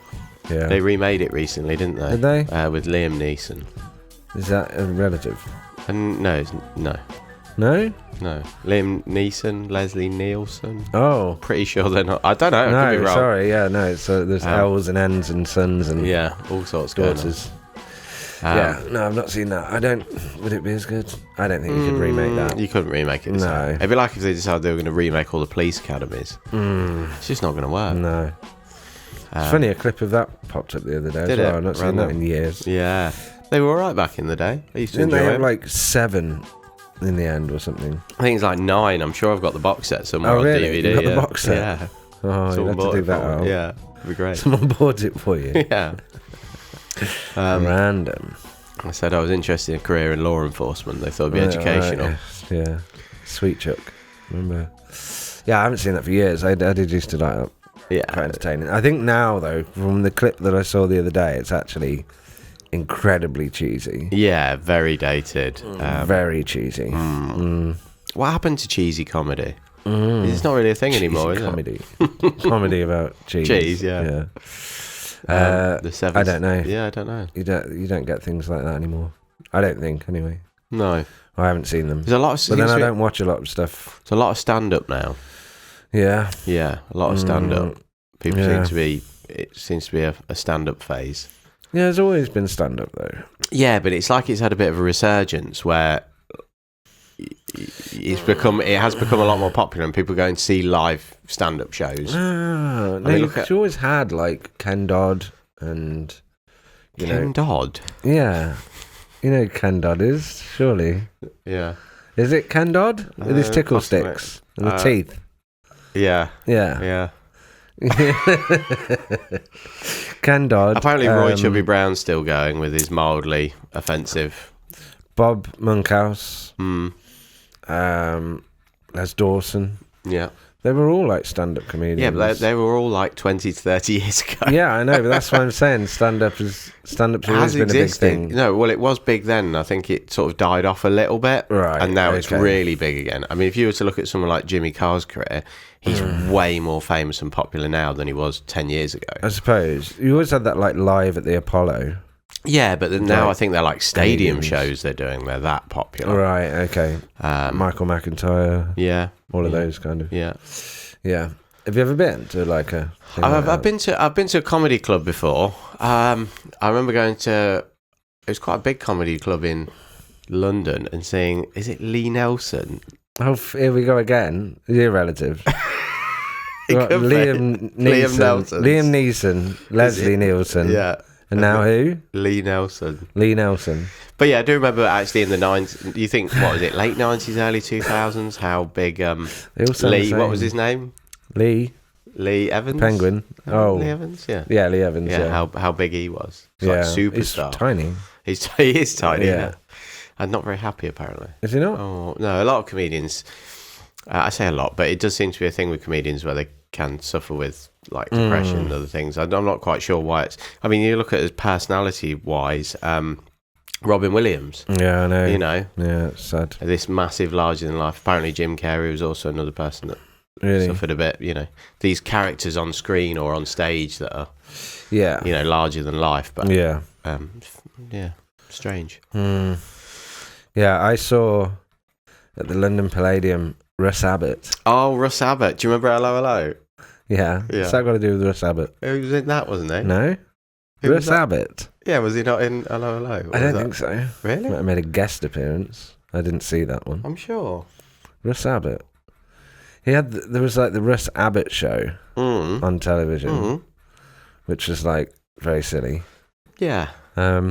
Yeah. They remade it recently, didn't they? Did they? With Liam Neeson. Is that a relative? And no. No? No. Liam Neeson, Leslie Nielsen. Oh. Pretty sure they're not. I don't know. I could be wrong. Sorry. Yeah, no. So there's L's and N's and sons and all sorts going on. daughters. No, I've not seen that. Would it be as good? I don't think you could remake that. You couldn't remake it. No. So. It'd be like if they decided they were going to remake all the police academies. It's just not going to work. No. It's funny, a clip of that popped up the other day as well. I've not seen that in years. Yeah. They were alright back in the day. I used to Didn't enjoy they have it. like 7 in the end or something? I think it's like 9. I'm sure I've got the box set somewhere on DVD. You've got the box set? Yeah. Oh, you'll have to dig that out. Yeah. It'd be great. Someone bought it for you. Yeah. Random. I said I was interested in a career in law enforcement. They thought it'd be educational. Right, yeah. Sweet Chuck. Remember? Yeah, I haven't seen that for years. I did used to like that. Yeah. Quite entertaining. I think now, though, from the clip that I saw the other day, it's actually incredibly cheesy. Yeah, very dated. Very cheesy. What happened to cheesy comedy? It's not really a thing anymore, is comedy. Comedy about cheese. Cheese, yeah. The seven. I don't know. Yeah, I don't know. You don't get things like that anymore. I don't think, anyway. No. I haven't seen them. There's a lot of... But then I don't watch a lot of stuff. There's a lot of stand-up now. Yeah. Yeah, a lot of stand-up. People seem to be... It seems to be a stand-up phase. Yeah, there's always been stand-up, though. Yeah, but it's like it's had a bit of a resurgence where it has become a lot more popular and people go and see live stand-up shows. No, you always had, like, Ken Dodd and... Ken Dodd? Yeah. You know who Ken Dodd is, surely. Yeah. Is it Ken Dodd? With his tickle sticks and the teeth? Yeah. Yeah. Ken Dodd. Apparently Roy Chubby Brown's still going with his mildly offensive. Bob Monkhouse. Les Dawson. Yeah. They were all like stand-up comedians. Yeah, but they were all like 20 to 30 years ago. Yeah, I know, but that's what I'm saying. Stand-up's always been a big thing. No, well, it was big then. I think it sort of died off a little bit. Right. And now it's really big again. I mean, if you were to look at someone like Jimmy Carr's career, he's way more famous and popular now than he was 10 years ago. I suppose. You always had that like live at the Apollo. Yeah, but then now Like I think they're like stadium stadiums. shows they're doing. They're that popular. Right. Okay. Michael McIntyre. Yeah. All of those kind of. Yeah. Yeah. Have you ever been to like a? thing like I've that? been to a comedy club before. I remember going to. It was quite a big comedy club in London and seeing. Is it Lee Nelson? Oh, here we go again. Your relative. It Right, could be. Liam Liam Neeson. Nelson. Liam Neeson. Leslie Nielsen. Yeah. And now who? Lee Nelson. Lee Nelson. But yeah, I do remember actually in the 90s. You think what was it? Late 90s, early 2000s? How big? They all sound Lee. the What was same. his name? Lee Lee Evans. Penguin. Oh, Lee Evans. Yeah. yeah, Lee Evans. Yeah. Yeah, How big he was. He's yeah. like superstar. He's tiny. He is tiny. Yeah. Yeah. And not very happy apparently. Is he not? Oh no, a lot of comedians. I say a lot, but it does seem to be a thing with comedians where they can suffer with like depression and other things. I'm not quite sure why it's. I mean, you look at his personality wise. Robin Williams. Yeah, I know. You know, Yeah, it's sad. this massive, larger than life. Apparently, Jim Carrey was also another person that Really. suffered a bit. You know, these characters on screen or on stage that are Yeah. larger than life. But Yeah. yeah, strange. Mm. Yeah, I saw at the London Palladium Russ Abbott. Oh, Russ Abbott. Do you remember LOLO? Yeah. Yeah. What's that got to do with Russ Abbott? He was in that, wasn't he? No? Who was Russ that? Abbott? Yeah, was he not in LOLO? I don't think so. Really? Might have made a guest appearance. I didn't see that one. I'm sure. Russ Abbott. He had there was like the Russ Abbott show on television, which was like very silly. Yeah. Yeah,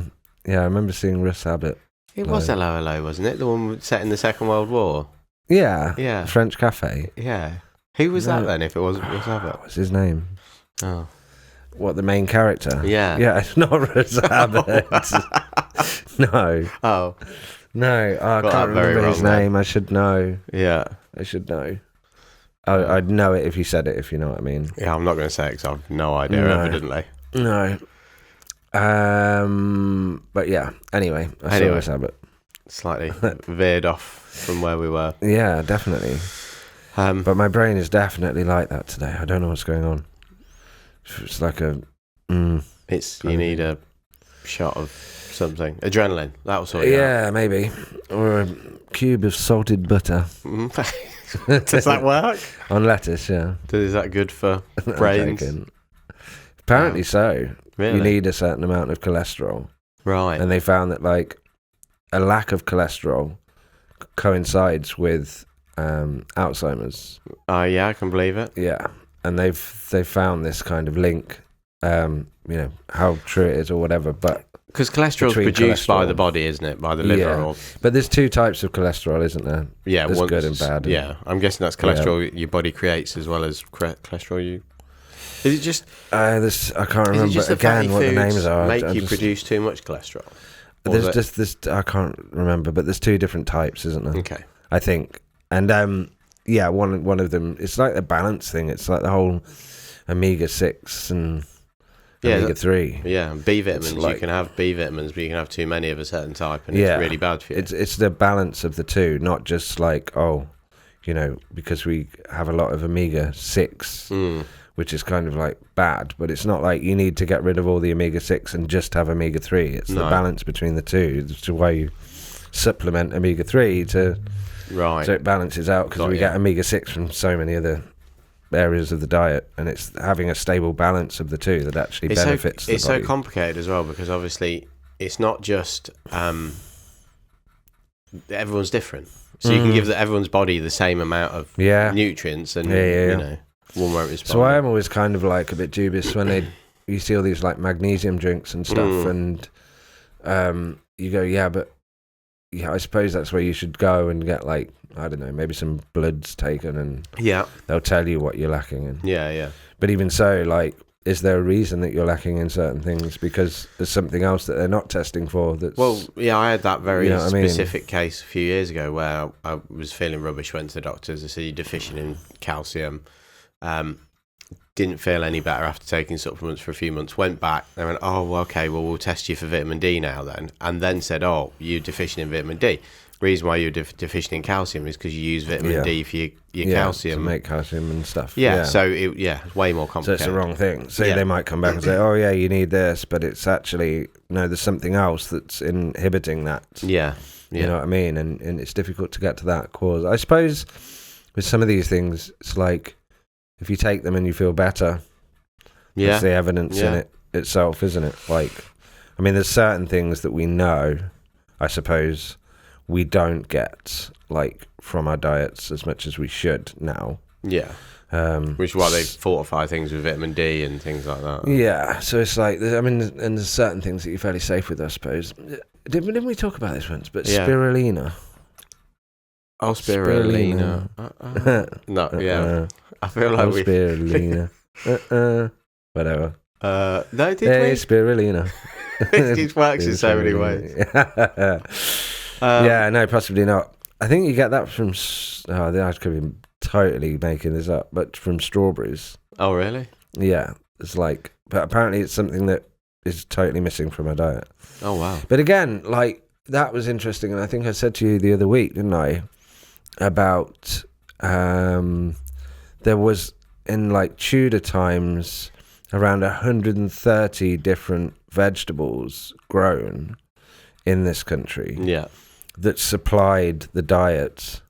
I remember seeing Russ Abbott. It was LOLO, wasn't it? The one set in the Second World War. Yeah. Yeah. French Cafe. Yeah. Who was No. that then, if it wasn't Russ Abbott? What's his name? Oh. What, the main character? Yeah. Yeah, it's not Russ Abbott. No. Oh. No, I Got can't that very remember his wrong then. name. I should know. Yeah. I should know. I'd know it if you said it, if you know what I mean. Yeah, I'm not going to say it because I've no idea, No. evidently. No. But yeah, anyway. I saw Russ Abbott. Slightly veered off from where we were. Yeah, definitely. But my brain is definitely like that today. I don't know what's going on. It's like a... You need a shot of something. Adrenaline. That will sort you out. Yeah, maybe. Or a cube of salted butter. Does that work? On lettuce, yeah. Is that good for I'm brains? joking. Apparently so. Really? You need a certain amount of cholesterol. Right. And they found that like a lack of cholesterol coincides with Alzheimer's. Oh, yeah, I can believe it. Yeah. And they've found this kind of link, you know, how true it is or whatever, but Because cholesterol is Between produced by cholesterol. the body, isn't it? By the liver. Yeah. Or, but there's two types of cholesterol, isn't there? yeah, There's once- good and bad. Yeah, I'm guessing that's cholesterol your body creates as well as cholesterol you. Is it just? I can't Is it remember just that again fatty what the foods names are. make I you just- produce too much cholesterol? Or There's is it- just this. I can't remember, but there's two different types, isn't there? Okay. I think, and yeah, one of them. It's like the balance thing. It's like the whole omega-6 and Yeah, omega-3. Yeah, B vitamins. like- You can have B vitamins, but you can have too many of a certain type, and Yeah. it's really bad for you. It's the balance of the two, not just like you know, because we have a lot of omega-6, which is kind of like bad, but it's not like you need to get rid of all the omega-6 and just have omega-3. It's the No. balance between the two. That's why you supplement omega-3 to Right. so it balances out, because Got we you. get omega-6 from so many other areas of the diet, and it's having a stable balance of the two that actually benefits the It's body. so complicated as well, because obviously it's not just everyone's different. So you can give everyone's body the same amount of Yeah. nutrients, and Yeah. you know, one won't respond. So I am always kind of like a bit dubious when you see all these like magnesium drinks and stuff, and you go, yeah, but yeah, I suppose that's where you should go and get like, I don't know, maybe some bloods taken, and Yeah, they'll tell you what you're lacking in. yeah. But even so, like, is there a reason that you're lacking in certain things because there's something else that they're not testing for? That's Well, yeah, I had that very You know what I mean? specific case a few years ago where I was feeling rubbish, went to the doctors, they said you're deficient in calcium. Didn't feel any better after taking supplements for a few months. Went back, they went, oh, well, okay, well, we'll test you for vitamin D now then. And then said, oh, you're deficient in vitamin D. reason why you're deficient in calcium is because you use vitamin D for your calcium. to make calcium and stuff. So it's way more complicated. So it's the wrong thing. So they might come back and say, oh yeah, you need this, but it's actually, no, there's something else that's inhibiting that. Yeah. You know what I mean? And it's difficult to get to that cause. I suppose with some of these things, it's like, if you take them and you feel better, that's the evidence in it itself, isn't it? Like, I mean, there's certain things that we know, I suppose, we don't get, like, from our diets as much as we should now. Yeah. Which is why they fortify things with vitamin D and things like that. Yeah, so it's like, I mean, and there's certain things that you're fairly safe with, I suppose. Didn't we talk about this once? But spirulina. Oh, spirulina. No, yeah. I feel like we... Spirulina. Whatever. No, did we? Spirulina. It just works in so many ways. Yeah, no, possibly not. I think you get that from... I could be totally making this up, but from strawberries. Oh, really? Yeah. It's like... But apparently it's something that is totally missing from my diet. Oh, wow. But again, like, that was interesting, and I think I said to you the other week, didn't I, about there was, in, like, Tudor times, around 130 different vegetables grown in this country that supplied the diet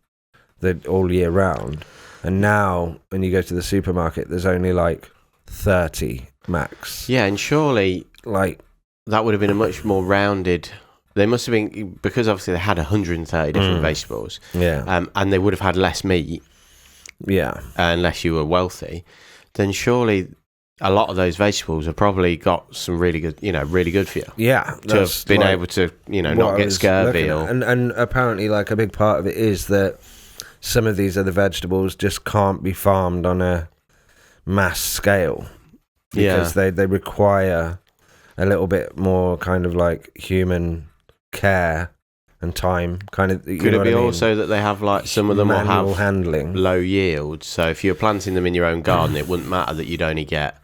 all year round. And now, when you go to the supermarket, there's only, like, 30 max. Yeah, and surely... Like... That would have been a much more rounded... They must have been... Because obviously they had 130 different vegetables. Yeah. And they would have had less meat. Yeah. Unless you were wealthy. Then surely a lot of those vegetables have probably got some really good, really good for you. Yeah. To have been able to, not get scurvy. And apparently, like, a big part of it is that some of these other vegetables just can't be farmed on a mass scale. Because they require... a little bit more kind of like human care and time. Kind of. Could it be also that they have like some of them will have handling low yield? So if you're planting them in your own garden, it wouldn't matter that you'd only get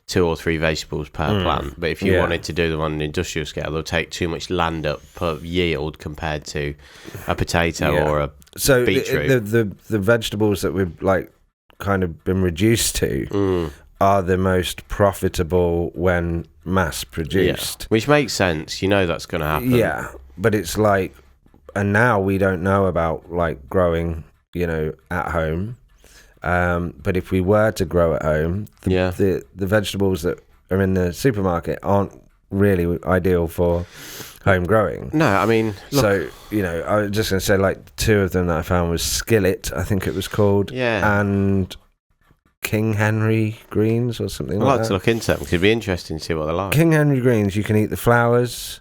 2 or 3 vegetables per plant. But if you wanted to do them on an industrial scale, they'll take too much land up per yield compared to a potato or a beetroot. The vegetables that we've like kind of been reduced to are the most profitable when mass produced. Which makes sense. That's going to happen. Yeah, but it's like, and now we don't know about like growing, at home. But if we were to grow at home, the vegetables that are in the supermarket aren't really ideal for home growing. No, I mean... Look, so, I was just going to say, like, 2 of them that I found was Skillet, I think it was called. Yeah. And... King Henry greens or something like that. I'd like to look into them because it'd be interesting to see what they're like. King Henry greens, you can eat the flowers,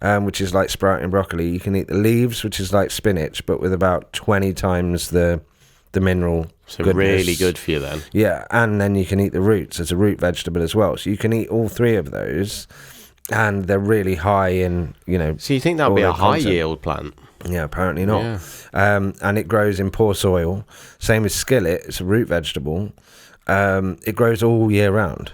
which is like sprouting broccoli. You can eat the leaves, which is like spinach, but with about 20 times the mineral goodness. Really good for you then. Yeah, and then you can eat the roots as a root vegetable as well. So you can eat all 3 of those, and they're really high in, So you think that would be a high yield plant? Yeah, apparently not. Yeah. And it grows in poor soil. Same as skillet, it's a root vegetable. It grows all year round.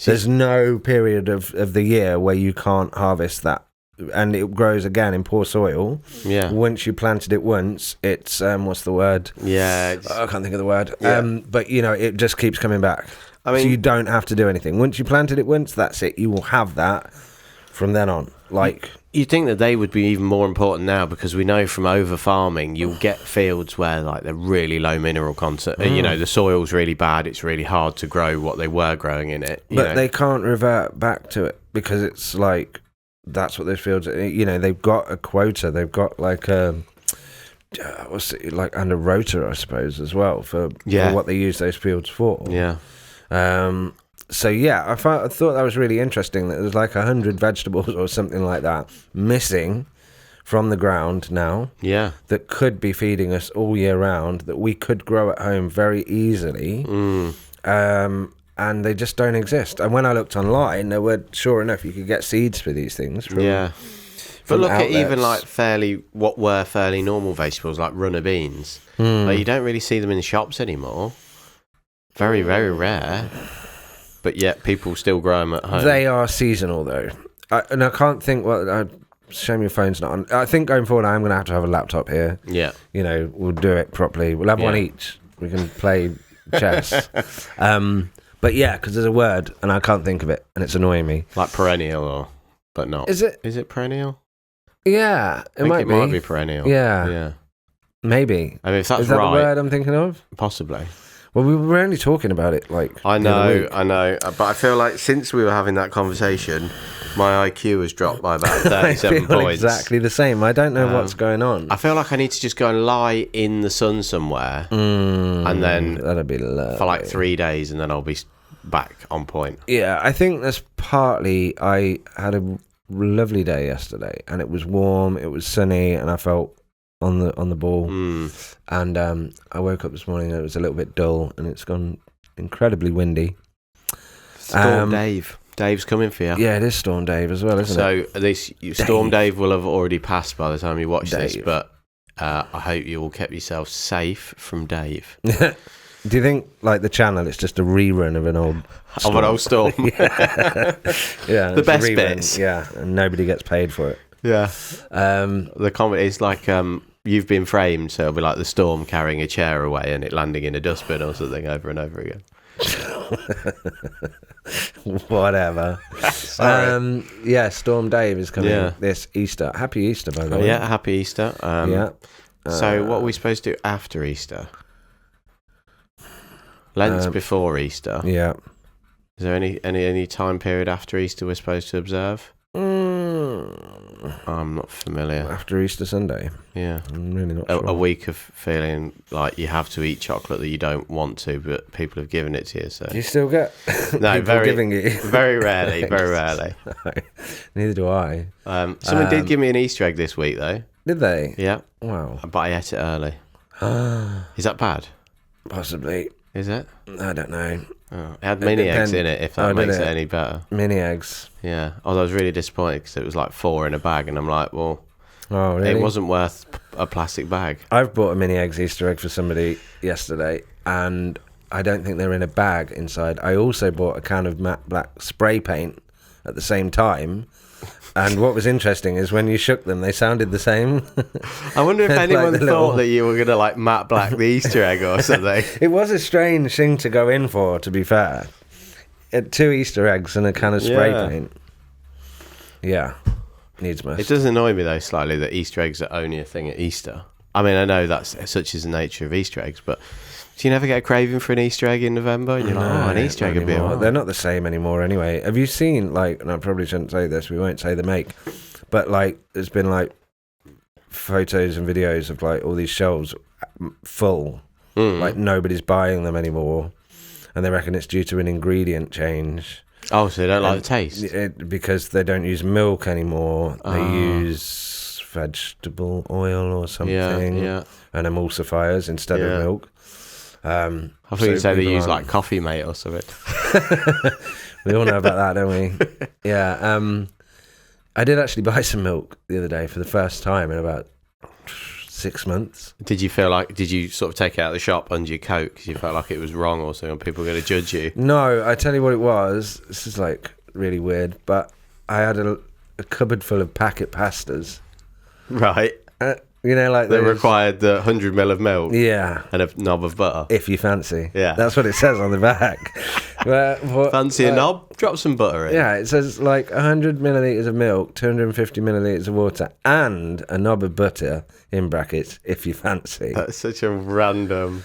There's no period of the year where you can't harvest that. And it grows again in poor soil. Yeah. Once you planted it once, it's, what's the word? Yeah. I can't think of the word. Yeah. But, it just keeps coming back. I mean, so you don't have to do anything. Once you planted it once, that's it. You will have that from then on. Like... You'd think that they would be even more important now because we know from over farming you'll get fields where like they're really low mineral content. The soil's really bad. It's really hard to grow what they were growing in it. But they can't revert back to it because it's like that's what those fields. They've got a quota. They've got like and a rota, I suppose, as well for what they use those fields for. Yeah. So yeah, I thought that was really interesting that there's like 100 vegetables or something like that missing from the ground now. Yeah. That could be feeding us all year round, that we could grow at home very easily. And they just don't exist. And when I looked online, there were, sure enough, you could get seeds for these things. But look at even like fairly normal vegetables like runner beans. Like you don't really see them in the shops anymore. Very, very rare. But yet people still grow them at home. They are seasonal though. And I can't think what... shame your phone's not on. I think going forward, I'm going to have a laptop here. Yeah. You know, we'll do it properly. We'll have one each. We can play chess. But yeah, because there's a word and I can't think of it, and it's annoying me. Like perennial, but not. Is it? Is it perennial? Yeah, I think it might be perennial. Yeah, maybe. I mean, if that's Is that right, the word I'm thinking of? possibly. Well, we were only talking about it like. I the other know, week. but I feel like since we were having that conversation, my IQ has dropped by about 37 I feel points. exactly the same. I don't know what's going on. I feel like I need to just go and lie in the sun somewhere, and then That'd be lovely. for like 3 days, and then I'll be back on point. Yeah, I think that's partly. I had a lovely day yesterday, and it was warm, it was sunny, and I felt on the ball. And I woke up this morning and it was a little bit dull, and it's gone incredibly windy. Storm Dave's coming for you. Yeah, it is Storm Dave as well, isn't it? So this Storm Dave will have already passed by the time you watch this, but I hope you all kept yourself safe from Dave. Do you think, like the channel, it's just a rerun of an old storm? Of an old storm? Yeah, The best bits. Yeah, and nobody gets paid for it. Yeah. The comment is like, you've been framed, so it'll be like the storm carrying a chair away and it landing in a dustbin or something over and over again. Whatever. Yeah, Storm Dave is coming this Easter. Happy Easter, by the way. Yeah, happy Easter. Yeah. So what are we supposed to do after Easter? Lent's before Easter. Yeah. Is there any time period after Easter we're supposed to observe? I'm not familiar. After Easter Sunday. Yeah. I'm really not sure. A week of feeling like you have to eat chocolate that you don't want to, but people have given it to you. So Do you still get no, people giving it? Very rarely, very rarely. No, neither do I. Someone did give me an Easter egg this week, though. Did they? Yeah. Wow. But I ate it early. Is that bad? Possibly. Is it? I don't know. Oh, it had mini eggs in it, if that makes it any better. Mini eggs. Yeah. Although I was really disappointed because it was like 4 in a bag, and I'm like, well, oh, really? It wasn't worth a plastic bag. I've bought a mini eggs Easter egg for somebody yesterday, and I don't think they're in a bag inside. I also bought a can of matte black spray paint at the same time. And what was interesting is when you shook them, they sounded the same. I wonder if anyone like thought that you were going to like matte black the Easter egg or something. It was a strange thing to go in for, to be fair. 2 Easter eggs and a can of spray paint. Yeah, needs must. It does annoy me though slightly that Easter eggs are only a thing at Easter. I mean, I know that's such is the nature of Easter eggs, but do you never get a craving for an Easter egg in November? And you're like, oh, an Easter egg would be all right. They're not the same anymore anyway. Have you seen, like, and I probably shouldn't say this, we won't say the make, but, like, there's been, like, photos and videos of, like, all these shelves full. Like, nobody's buying them anymore. And they reckon it's due to an ingredient change. Oh, so they don't like the taste? Because they don't use milk anymore. They use vegetable oil or something. Yeah. And emulsifiers instead of milk. I thought you'd say they use like Coffee Mate or something. We all know about that, don't we? Yeah. I did actually buy some milk the other day for the first time in about 6 months. Did you sort of take it out of the shop under your coat because you felt like it was wrong or something? People were going to judge you? No, I tell you what it was. This is like really weird, but I had a cupboard full of packet pastas. Right. You know, like they required the 100 ml of milk. Yeah. And a knob of butter. If you fancy. Yeah. That's what it says on the back. Fancy a knob? Drop some butter in. Yeah, it says like 100 millilitres of milk, 250 millilitres of water, and a knob of butter, in brackets, if you fancy. That's such a random...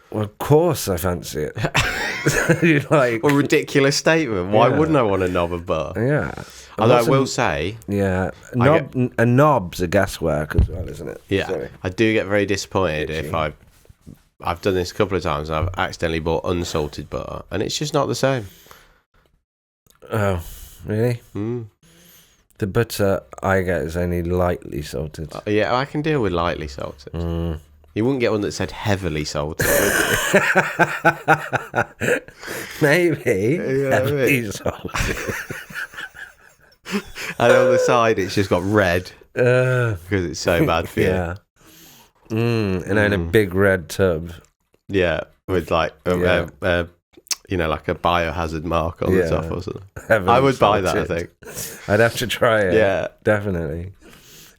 Well, of course I fancy it. You're like... Well, ridiculous statement. Why wouldn't I want a knob of butter? Yeah. Although I will say... Yeah. A knob's a gas work as well, isn't it? Yeah. Sorry. I do get very disappointed if I've done this a couple of times and I've accidentally bought unsalted butter, and it's just not the same. Oh, really? Mm. The butter I get is only lightly salted. Yeah, I can deal with lightly salted. Mm. You wouldn't get one that said heavily salted, would you? Maybe. Yeah, heavily salted. And on the side, it's just got red because it's so bad for you. Yeah. And then a big red tub. Yeah, with like like a biohazard mark on the top or something. Heavily I would buy that, I salted. think. I'd have to try it. Yeah. Definitely.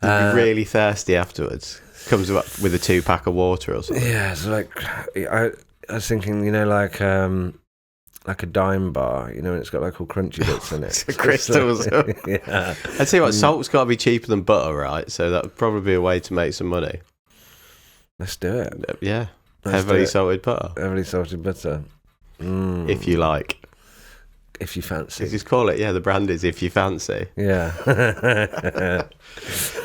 You'd be really thirsty afterwards. Comes up with a 2-pack of water or something. Yeah, it's like I was thinking, like a dime bar, and it's got like all crunchy bits in it. Crystals. Yeah. I'd say what, salt's got to be cheaper than butter, right? So that would probably be a way to make some money. Let's do it. Yeah. Let's Heavily do it. salted butter. Heavily salted butter. If you like. If you fancy. Just call it, the brand is If You Fancy. Yeah.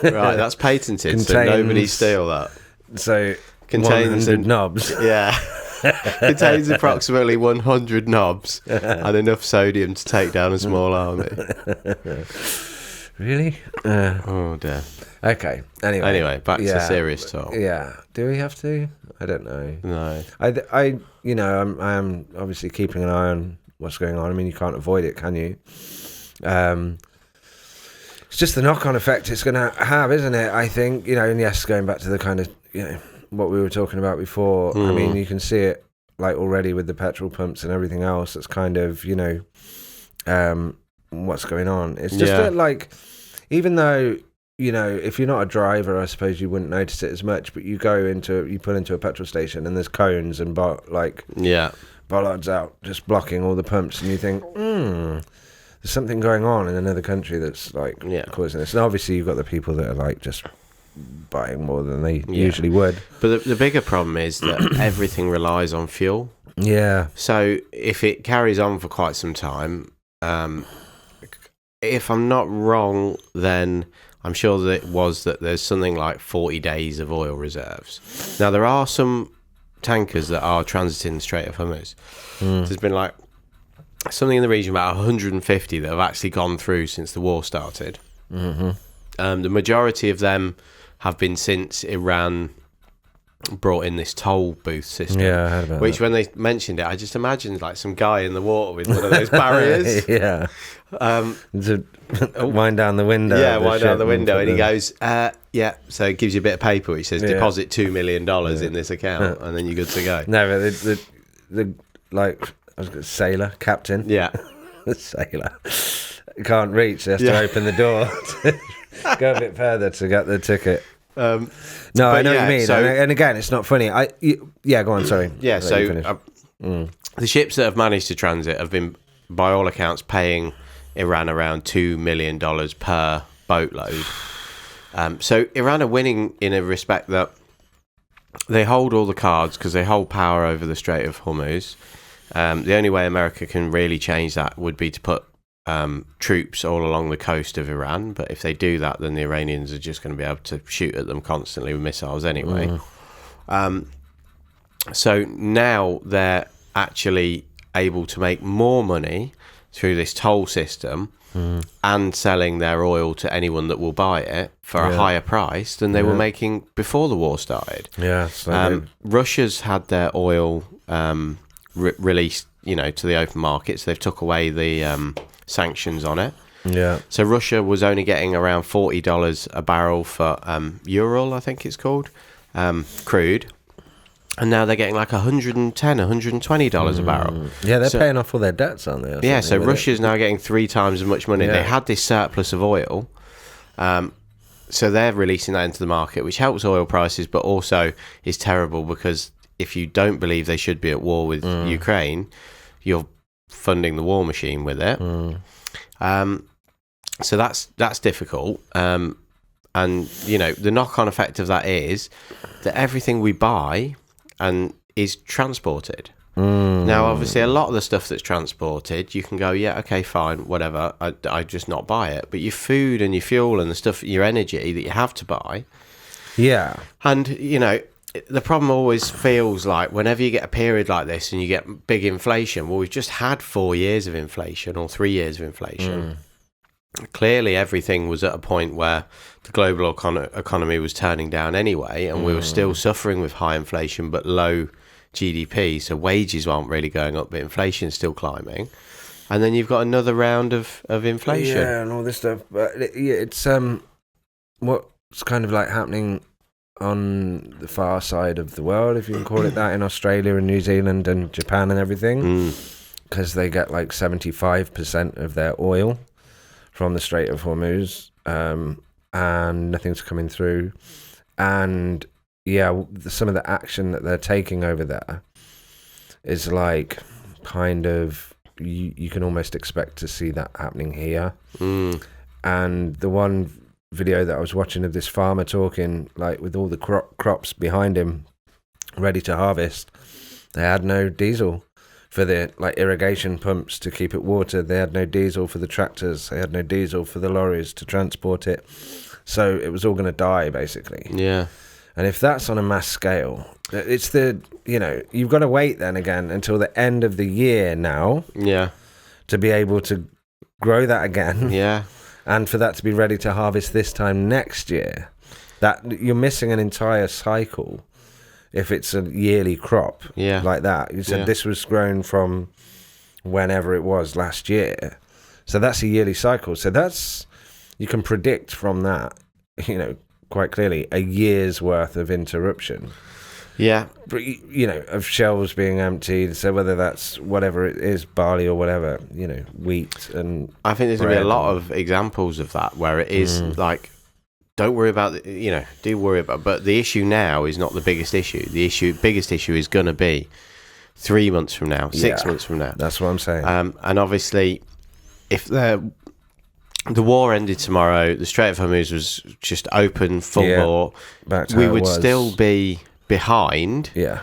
Right, that's patented, so nobody steal that. So, Contains 100 knobs. Yeah. Contains approximately 100 knobs and enough sodium to take down a small army. Really? Oh dear. Okay. Anyway, back to serious talk. Yeah. Do we have to? I don't know. No. I I am obviously keeping an eye on what's going on. I mean, you can't avoid it, can you? It's just the knock-on effect it's going to have, isn't it? I think, and yes, going back to the kind of, what we were talking about before. I mean, you can see it like already with the petrol pumps and everything else. That's kind of, what's going on. It's just that, like, even though, if you're not a driver, I suppose you wouldn't notice it as much, but you pull into a petrol station and there's cones and bollards out just blocking all the pumps, and you think, there's something going on in another country that's like causing this. And obviously you've got the people that are like just buying more than they usually would. But the bigger problem is that everything relies on fuel. Yeah. So if it carries on for quite some time, if I'm not wrong, then I'm sure that there's something like 40 days of oil reserves. Now, there are some tankers that are transiting the Strait of Hormuz. There's been like something in the region about 150 that have actually gone through since the war started. The majority of them have been since Iran brought in this toll booth system. Yeah, I heard about which that. when they mentioned it, I just imagined like some guy in the water with one of those barriers. Yeah. To wind down the window. Yeah, wind down the window, and he goes, so it gives you a bit of paper which says deposit $2 million in this account, and then you're good to go. No, but the like, I was going to sailor, captain. Yeah. The sailor can't reach. He has to open the door to go a bit further to get the ticket. No, I know what you mean. So, and again, it's not funny. Go on, sorry. Yeah, so the ships that have managed to transit have been, by all accounts, paying Iran around $2 million per boatload. So Iran are winning in a respect that they hold all the cards because they hold power over the Strait of Hormuz. The only way America can really change that would be to put troops all along the coast of Iran, but if they do that, then the Iranians are just going to be able to shoot at them constantly with missiles anyway. So now they're actually able to make more money through this toll system and selling their oil to anyone that will buy it for a higher price than they were making before the war started. Russia's had their oil released, to the open market, so they've took away the sanctions on it. So Russia was only getting around $40 a barrel for Ural, I think it's called, crude, and now they're getting like $110-$120 a barrel. Yeah, they're paying off all their debts, aren't they? Yeah, so Russia's now getting 3 times as much money. They had this surplus of oil, so they're releasing that into the market, which helps oil prices, but also is terrible because if you don't believe they should be at war with Ukraine, you're funding the war machine with it. So that's difficult. And the knock-on effect of that is that everything we buy and is transported. Now, obviously, a lot of the stuff that's transported, you can go, yeah, okay, fine, whatever. I just not buy it. But your food and your fuel and the stuff, your energy that you have to buy. Yeah. And the problem always feels like whenever you get a period like this and you get big inflation, well, we've just had 4 years of inflation or 3 years of inflation. Clearly, everything was at a point where the global economy was turning down anyway, and we were still suffering with high inflation but low GDP, so wages aren't really going up, but inflation's still climbing. And then you've got another round of inflation. Yeah, and all this stuff. But it's what's kind of like happening on the far side of the world, if you can call it that, in Australia and New Zealand and Japan and everything, because they get like 75% of their oil from the Strait of Hormuz, and nothing's coming through. And yeah, some of the action that they're taking over there is like kind of, you can almost expect to see that happening here. And the one video that I was watching of this farmer talking, like with all the crops behind him ready to harvest, they had no diesel for the like irrigation pumps to keep it watered. They had no diesel for the tractors. They had no diesel for the lorries to transport it. So it was all going to die, basically. Yeah. And if that's on a mass scale, it's you've got to wait then again until the end of the year now. Yeah. To be able to grow that again. Yeah. And for that to be ready to harvest this time next year. That you're missing an entire cycle if it's a yearly crop like that. You said this was grown from whenever it was last year. So that's a yearly cycle. So that's, you can predict from that, quite clearly, a year's worth of interruption. Yeah. Of shelves being emptied. So whether that's whatever it is, barley or whatever, wheat and I think there's going to be a lot of examples of that where it is like, don't worry about do worry about, but the issue now is not the biggest issue. The biggest issue is going to be 3 months from now, 6 months from now. That's what I'm saying. And obviously, if the war ended tomorrow, the Strait of Hormuz was just open, full bore, we would still be behind. Yeah.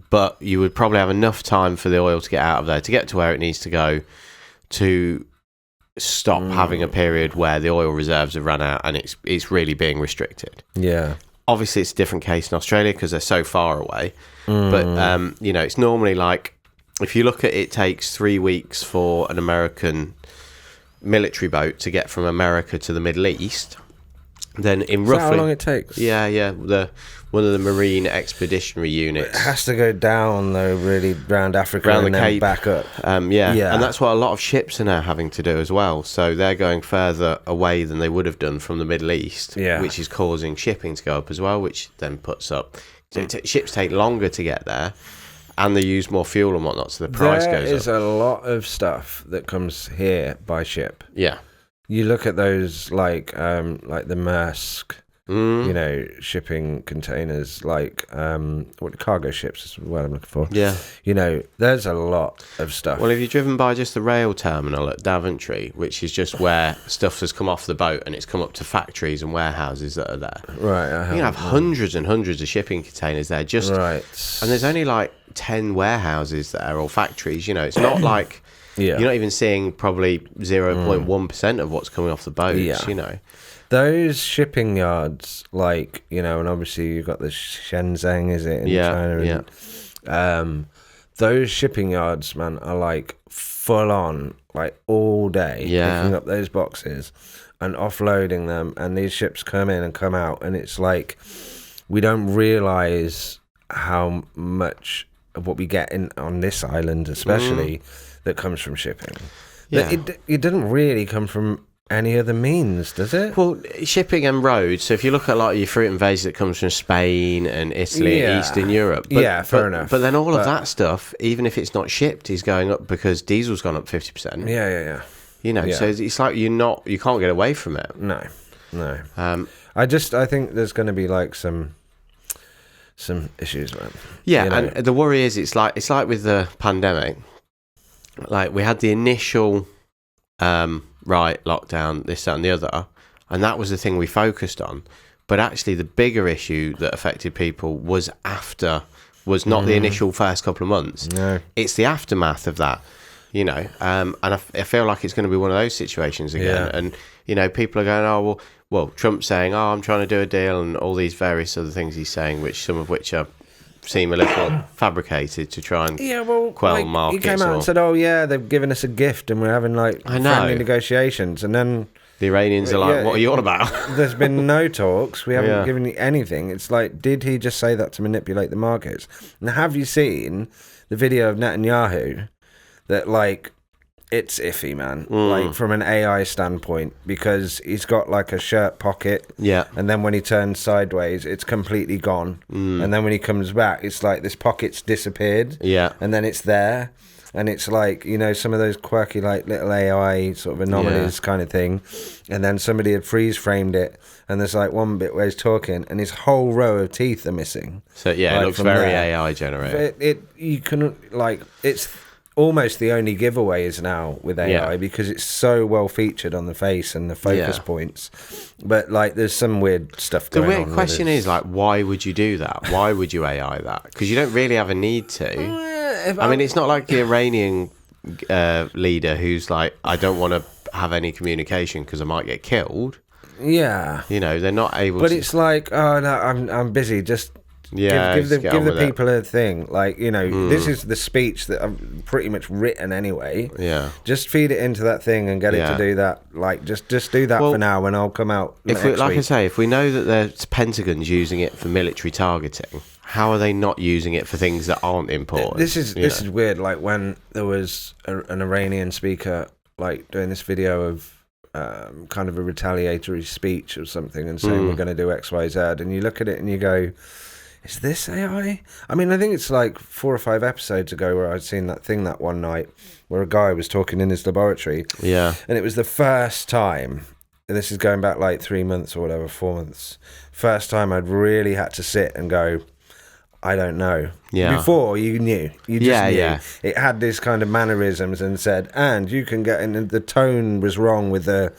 But you would probably have enough time for the oil to get out of there, to get to where it needs to go, to stop having a period where the oil reserves have run out and it's really being restricted. Yeah. Obviously, it's a different case in Australia because they're so far away. But, it's normally like, if you look at it, takes 3 weeks for an American military boat to get from America to the Middle East. Then in roughly... how long it takes? Yeah. One of the Marine Expeditionary Units. It has to go down, though, really, around Africa Around and the then Cape. back up. Yeah. And that's what a lot of ships are now having to do as well. So they're going further away than they would have done from the Middle East, which is causing shipping to go up as well, which then puts up... So ships take longer to get there, and they use more fuel and whatnot, so the price goes up. There is a lot of stuff that comes here by ship. Yeah. You look at those like the Maersk, shipping containers, like what cargo ships is what I'm looking for. Yeah. There's a lot of stuff. Well, if you're driven by just the rail terminal at Daventry, which is just where stuff has come off the boat and it's come up to factories and warehouses that are there. Right. You have hundreds and hundreds of shipping containers there. Right. And there's only like 10 warehouses there or factories. It's not like... You're not even seeing probably 0.1% of what's coming off the boats, Those shipping yards, like, and obviously you've got the Shenzhen, is it, in China? And, those shipping yards, man, are like full on, like all day, picking up those boxes and offloading them. And these ships come in and come out. And it's like, we don't realise how much of what we get on this island, especially... that comes from shipping. Yeah. It doesn't really come from any other means, does it? Well, shipping and roads. So if you look at a lot of your fruit and veg that comes from Spain and Italy and Eastern Europe. Fair enough. But then all of that stuff, even if it's not shipped, is going up because diesel's gone up 50%. Yeah. So it's like you can't get away from it. No. I think there's going to be like some issues, man. Yeah, and the worry is it's like with the pandemic. Like, we had the initial lockdown, this, that and the other, and that was the thing we focused on. But actually the bigger issue that affected people was not the initial first couple of months. No. It's the aftermath of that, and I feel like it's going to be one of those situations again. And people are going, well, Trump's saying, I'm trying to do a deal, and all these various other things he's saying, some of which seem a little fabricated to try and quell markets. He came out and said, they've given us a gift and we're having friendly negotiations, and then the Iranians are like, what are you on about? There's been no talks, we haven't given you anything. It's like, did he just say that to manipulate the markets? Now, have you seen the video of Netanyahu that it's iffy, man. Like from an AI standpoint, because he's got like a shirt pocket, and then when he turns sideways, it's completely gone, and then when he comes back, it's like this pocket's disappeared, and then it's there, and it's like, you know, some of those quirky like little AI sort of anomalies kind of thing, and then somebody had freeze framed it, and there's like one bit where he's talking, and his whole row of teeth are missing. So yeah, like, it looks very there. AI generated. You can like it's almost the only giveaways now with AI because it's so well featured on the face and the focus points. But like, there's some weird stuff going on. The weird question is like, why would you do that? Why would you AI that? Because you don't really have a need to. I mean, it's not like the Iranian leader who's like, I don't want to have any communication because I might get killed. Yeah, you know, they're not able. But to... it's like, oh no, I'm busy. Just give the people a thing. Like, you know, this is the speech that I've pretty much written anyway. Yeah, just feed it into that thing and get it to do that. Like, just do that for now, and I'll come out. If we, like I say, if we know that the Pentagon's using it for military targeting, how are they not using it for things that aren't important? This is weird. Like when there was an Iranian speaker like doing this video of kind of a retaliatory speech or something and saying we're going to do X, Y, Z, and you look at it and you go, is this AI? I mean, I think it's like 4 or 5 episodes ago where I'd seen that thing that one night where a guy was talking in his laboratory. Yeah. And it was the first time, and this is going back like 3 months or whatever, 4 months, first time I'd really had to sit and go, I don't know. Yeah. Before you knew. You just knew. Yeah. It had this kind of mannerisms and said, and you can get, and the tone was wrong with the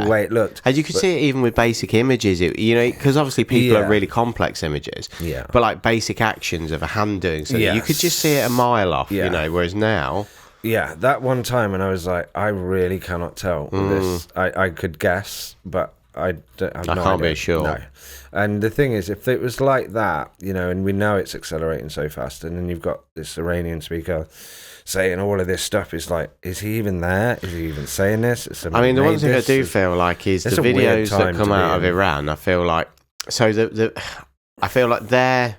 way it looked. And you could see it even with basic images, you know, because obviously people are really complex images. Yeah. But like basic actions of a hand doing something, you could just see it a mile off, you know, whereas now. Yeah, that one time, and I was like, I really cannot tell this. I could guess, but I can't be sure. No. And the thing is, if it was like that, you know, and we know it's accelerating so fast, and then you've got this Iranian speaker saying all of this stuff, is like, is he even there? Is he even saying this? I mean, the one thing I do feel like is the videos that come out of Iran, I feel like, so I feel like their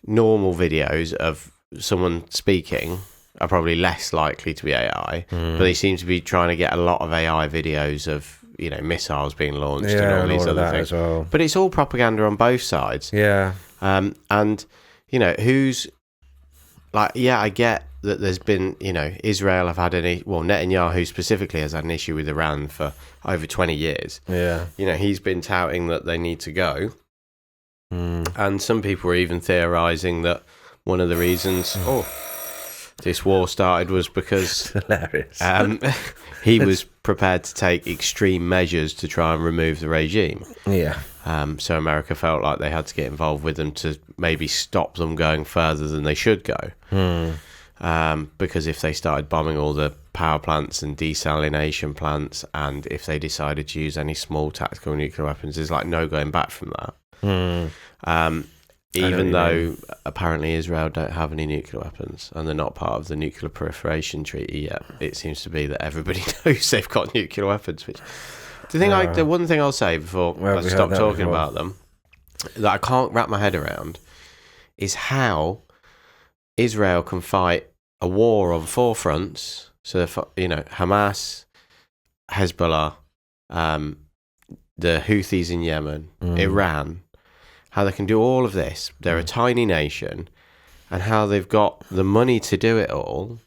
normal videos of someone speaking are probably less likely to be AI, but they seem to be trying to get a lot of AI videos of, you know, missiles being launched and all these other things. Well. But it's all propaganda on both sides. Yeah. And, you know, who's like, I get that there's been, you know, Israel have had Netanyahu specifically has had an issue with Iran for over 20 years. Yeah. You know, he's been touting that they need to go. And some people are even theorising that one of the reasons this war started was because hilarious. He was prepared to take extreme measures to try and remove the regime. Yeah. So America felt like they had to get involved with them to maybe stop them going further than they should go. Because if they started bombing all the power plants and desalination plants, and if they decided to use any small tactical nuclear weapons, there's like no going back from that. Even though apparently Israel don't have any nuclear weapons and they're not part of the nuclear proliferation treaty yet, it seems to be that everybody knows they've got nuclear weapons. Which the one thing I'll say before I stop talking about them that I can't wrap my head around is how Israel can fight a war on 4 fronts. So, you know, Hamas, Hezbollah, the Houthis in Yemen, Iran. How they can do all of this. They're a tiny nation, and how they've got the money to do it all.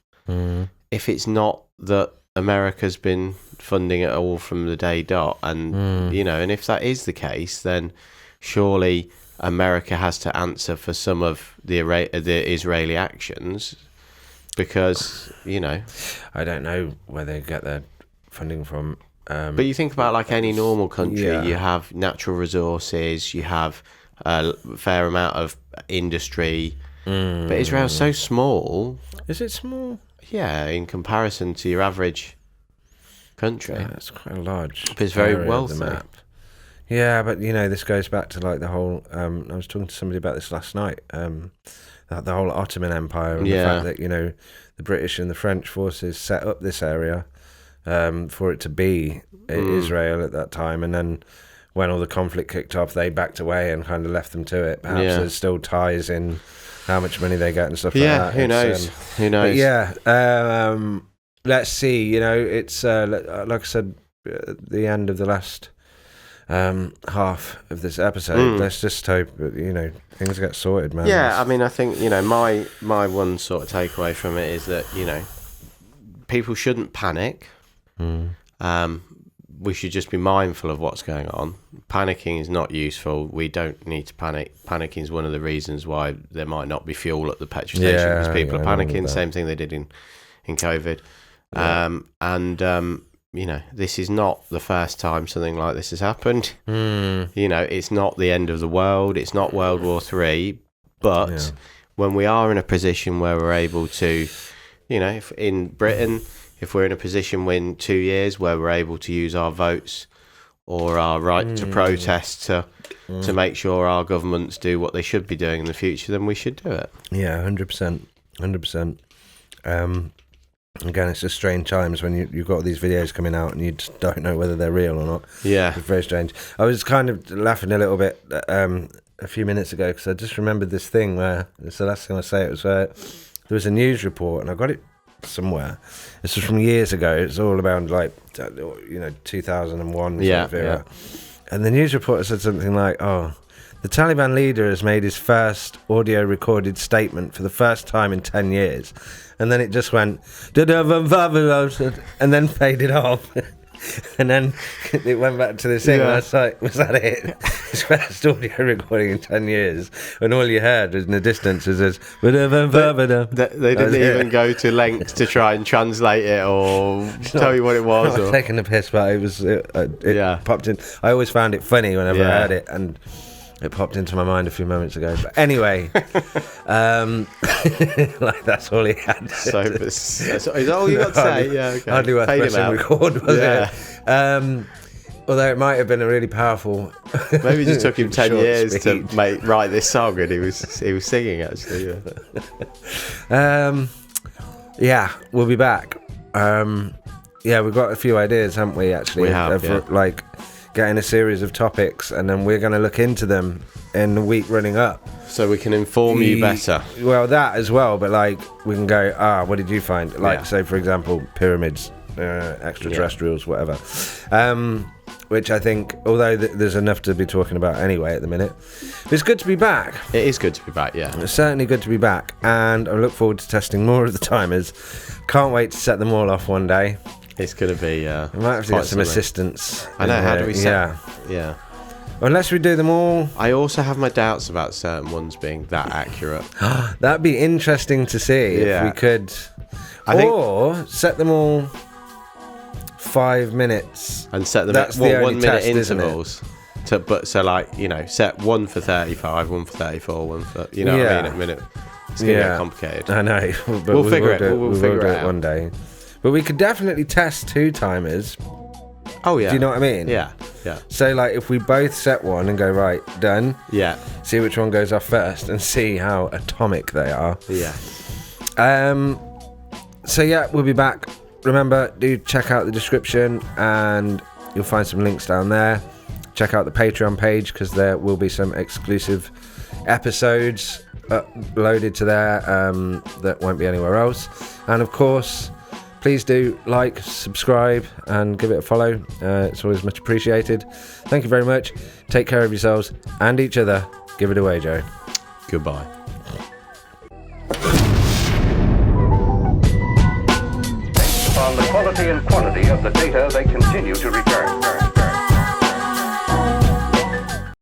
If it's not that America's been funding it all from the day dot, and you know, and if that is the case, then surely America has to answer for some of the Israeli actions, because you know, I don't know where they get their funding from. But you think about like any normal country, you have natural resources, you have a fair amount of industry, but Israel's so small. Is it small? Yeah, in comparison to your average country. Yeah, it's quite a large. But it's very wealthy. Map. Yeah, but you know, this goes back to like the whole. I was talking to somebody about this last night. The whole Ottoman Empire and the fact that, you know, the British and the French forces set up this area for it to be Israel at that time, and then when all the conflict kicked off, they backed away and kind of left them to it. Perhaps there's still ties in how much money they get and stuff like that. Who knows? Who knows? But let's see. You know, it's like I said at the end of the last half of this episode. Let's just hope that, you know, things get sorted, man. Yeah, I mean, I think, you know, my one sort of takeaway from it is that, you know, people shouldn't panic. We should just be mindful of what's going on. Panicking is not useful. We don't need to panic. Panicking is one of the reasons why there might not be fuel at the petrol station, because people are panicking. Same thing they did in COVID. You know, this is not the first time something like this has happened. You know, it's not the end of the world. It's not World War III. But when we are in a position where we're able to, you know, if in Britain, if we're in a position in 2 years where we're able to use our votes or our right to protest to make sure our governments do what they should be doing in the future, then we should do it. Yeah, 100%. 100%. Again, it's just strange times when you've got these videos coming out and you just don't know whether they're real or not. Yeah. It's very strange. I was kind of laughing a little bit a few minutes ago because I just remembered this thing where, it's the last thing I say, it was where there was a news report, and I got it somewhere. This was from years ago. It's all about, like, you know, 2001. Yeah. And the news reporter said something like, the Taliban leader has made his first audio recorded statement for the first time in 10 years. And then it just went, and then faded off. And then it went back to the thing. And I was like, was that it? His first audio recording in 10 years. And all you heard in the distance was this. They didn't even go to lengths to try and translate it or tell you what it was. I was taking the piss, but it popped in. I always found it funny whenever I heard it. And it popped into my mind a few moments ago. But anyway, like, that's all he had. So is that all you got to say? Yeah, okay. Hardly worth pressing record, was it? Although it might have been a really powerful. Maybe it just took him 10 years to write this song, and he was singing, actually. Yeah, we'll be back. We've got a few ideas, haven't we? Actually, we have. Like, getting a series of topics, and then we're going to look into them in the week running up, so we can inform you better. Well, that as well, but like, we can go, what did you find? Like, say for example, pyramids, extraterrestrials, whatever, which I think, although there's enough to be talking about anyway at the minute, it's good to be back. It is good to be back. It's certainly good to be back, and I look forward to testing more of the timers. Can't wait to set them all off one day. It's going to be... we might have to get some assistance. I know, how do we set... Yeah. Unless we do them all... I also have my doubts about certain ones being that accurate. That'd be interesting to see if we could... Or set them all 5 minutes. And set them at 1 minute intervals. So, like, you know, set one for 35, one for 34, one for... You know what I mean? At a minute. It's going to get complicated. I know. But we'll figure it. We'll figure it out one day. But we could definitely test 2 timers. Oh, yeah. Do you know what I mean? Yeah. So, like, if we both set one and go, right, done. Yeah. See which one goes off first and see how atomic they are. Yeah. So, yeah, we'll be back. Remember, do check out the description and you'll find some links down there. Check out the Patreon page because there will be some exclusive episodes uploaded to there that won't be anywhere else. And, of course... Please do like, subscribe, and give it a follow. It's always much appreciated. Thank you very much. Take care of yourselves and each other. Give it away, Joe. Goodbye. Based upon the quality and quantity of the data they continue to return.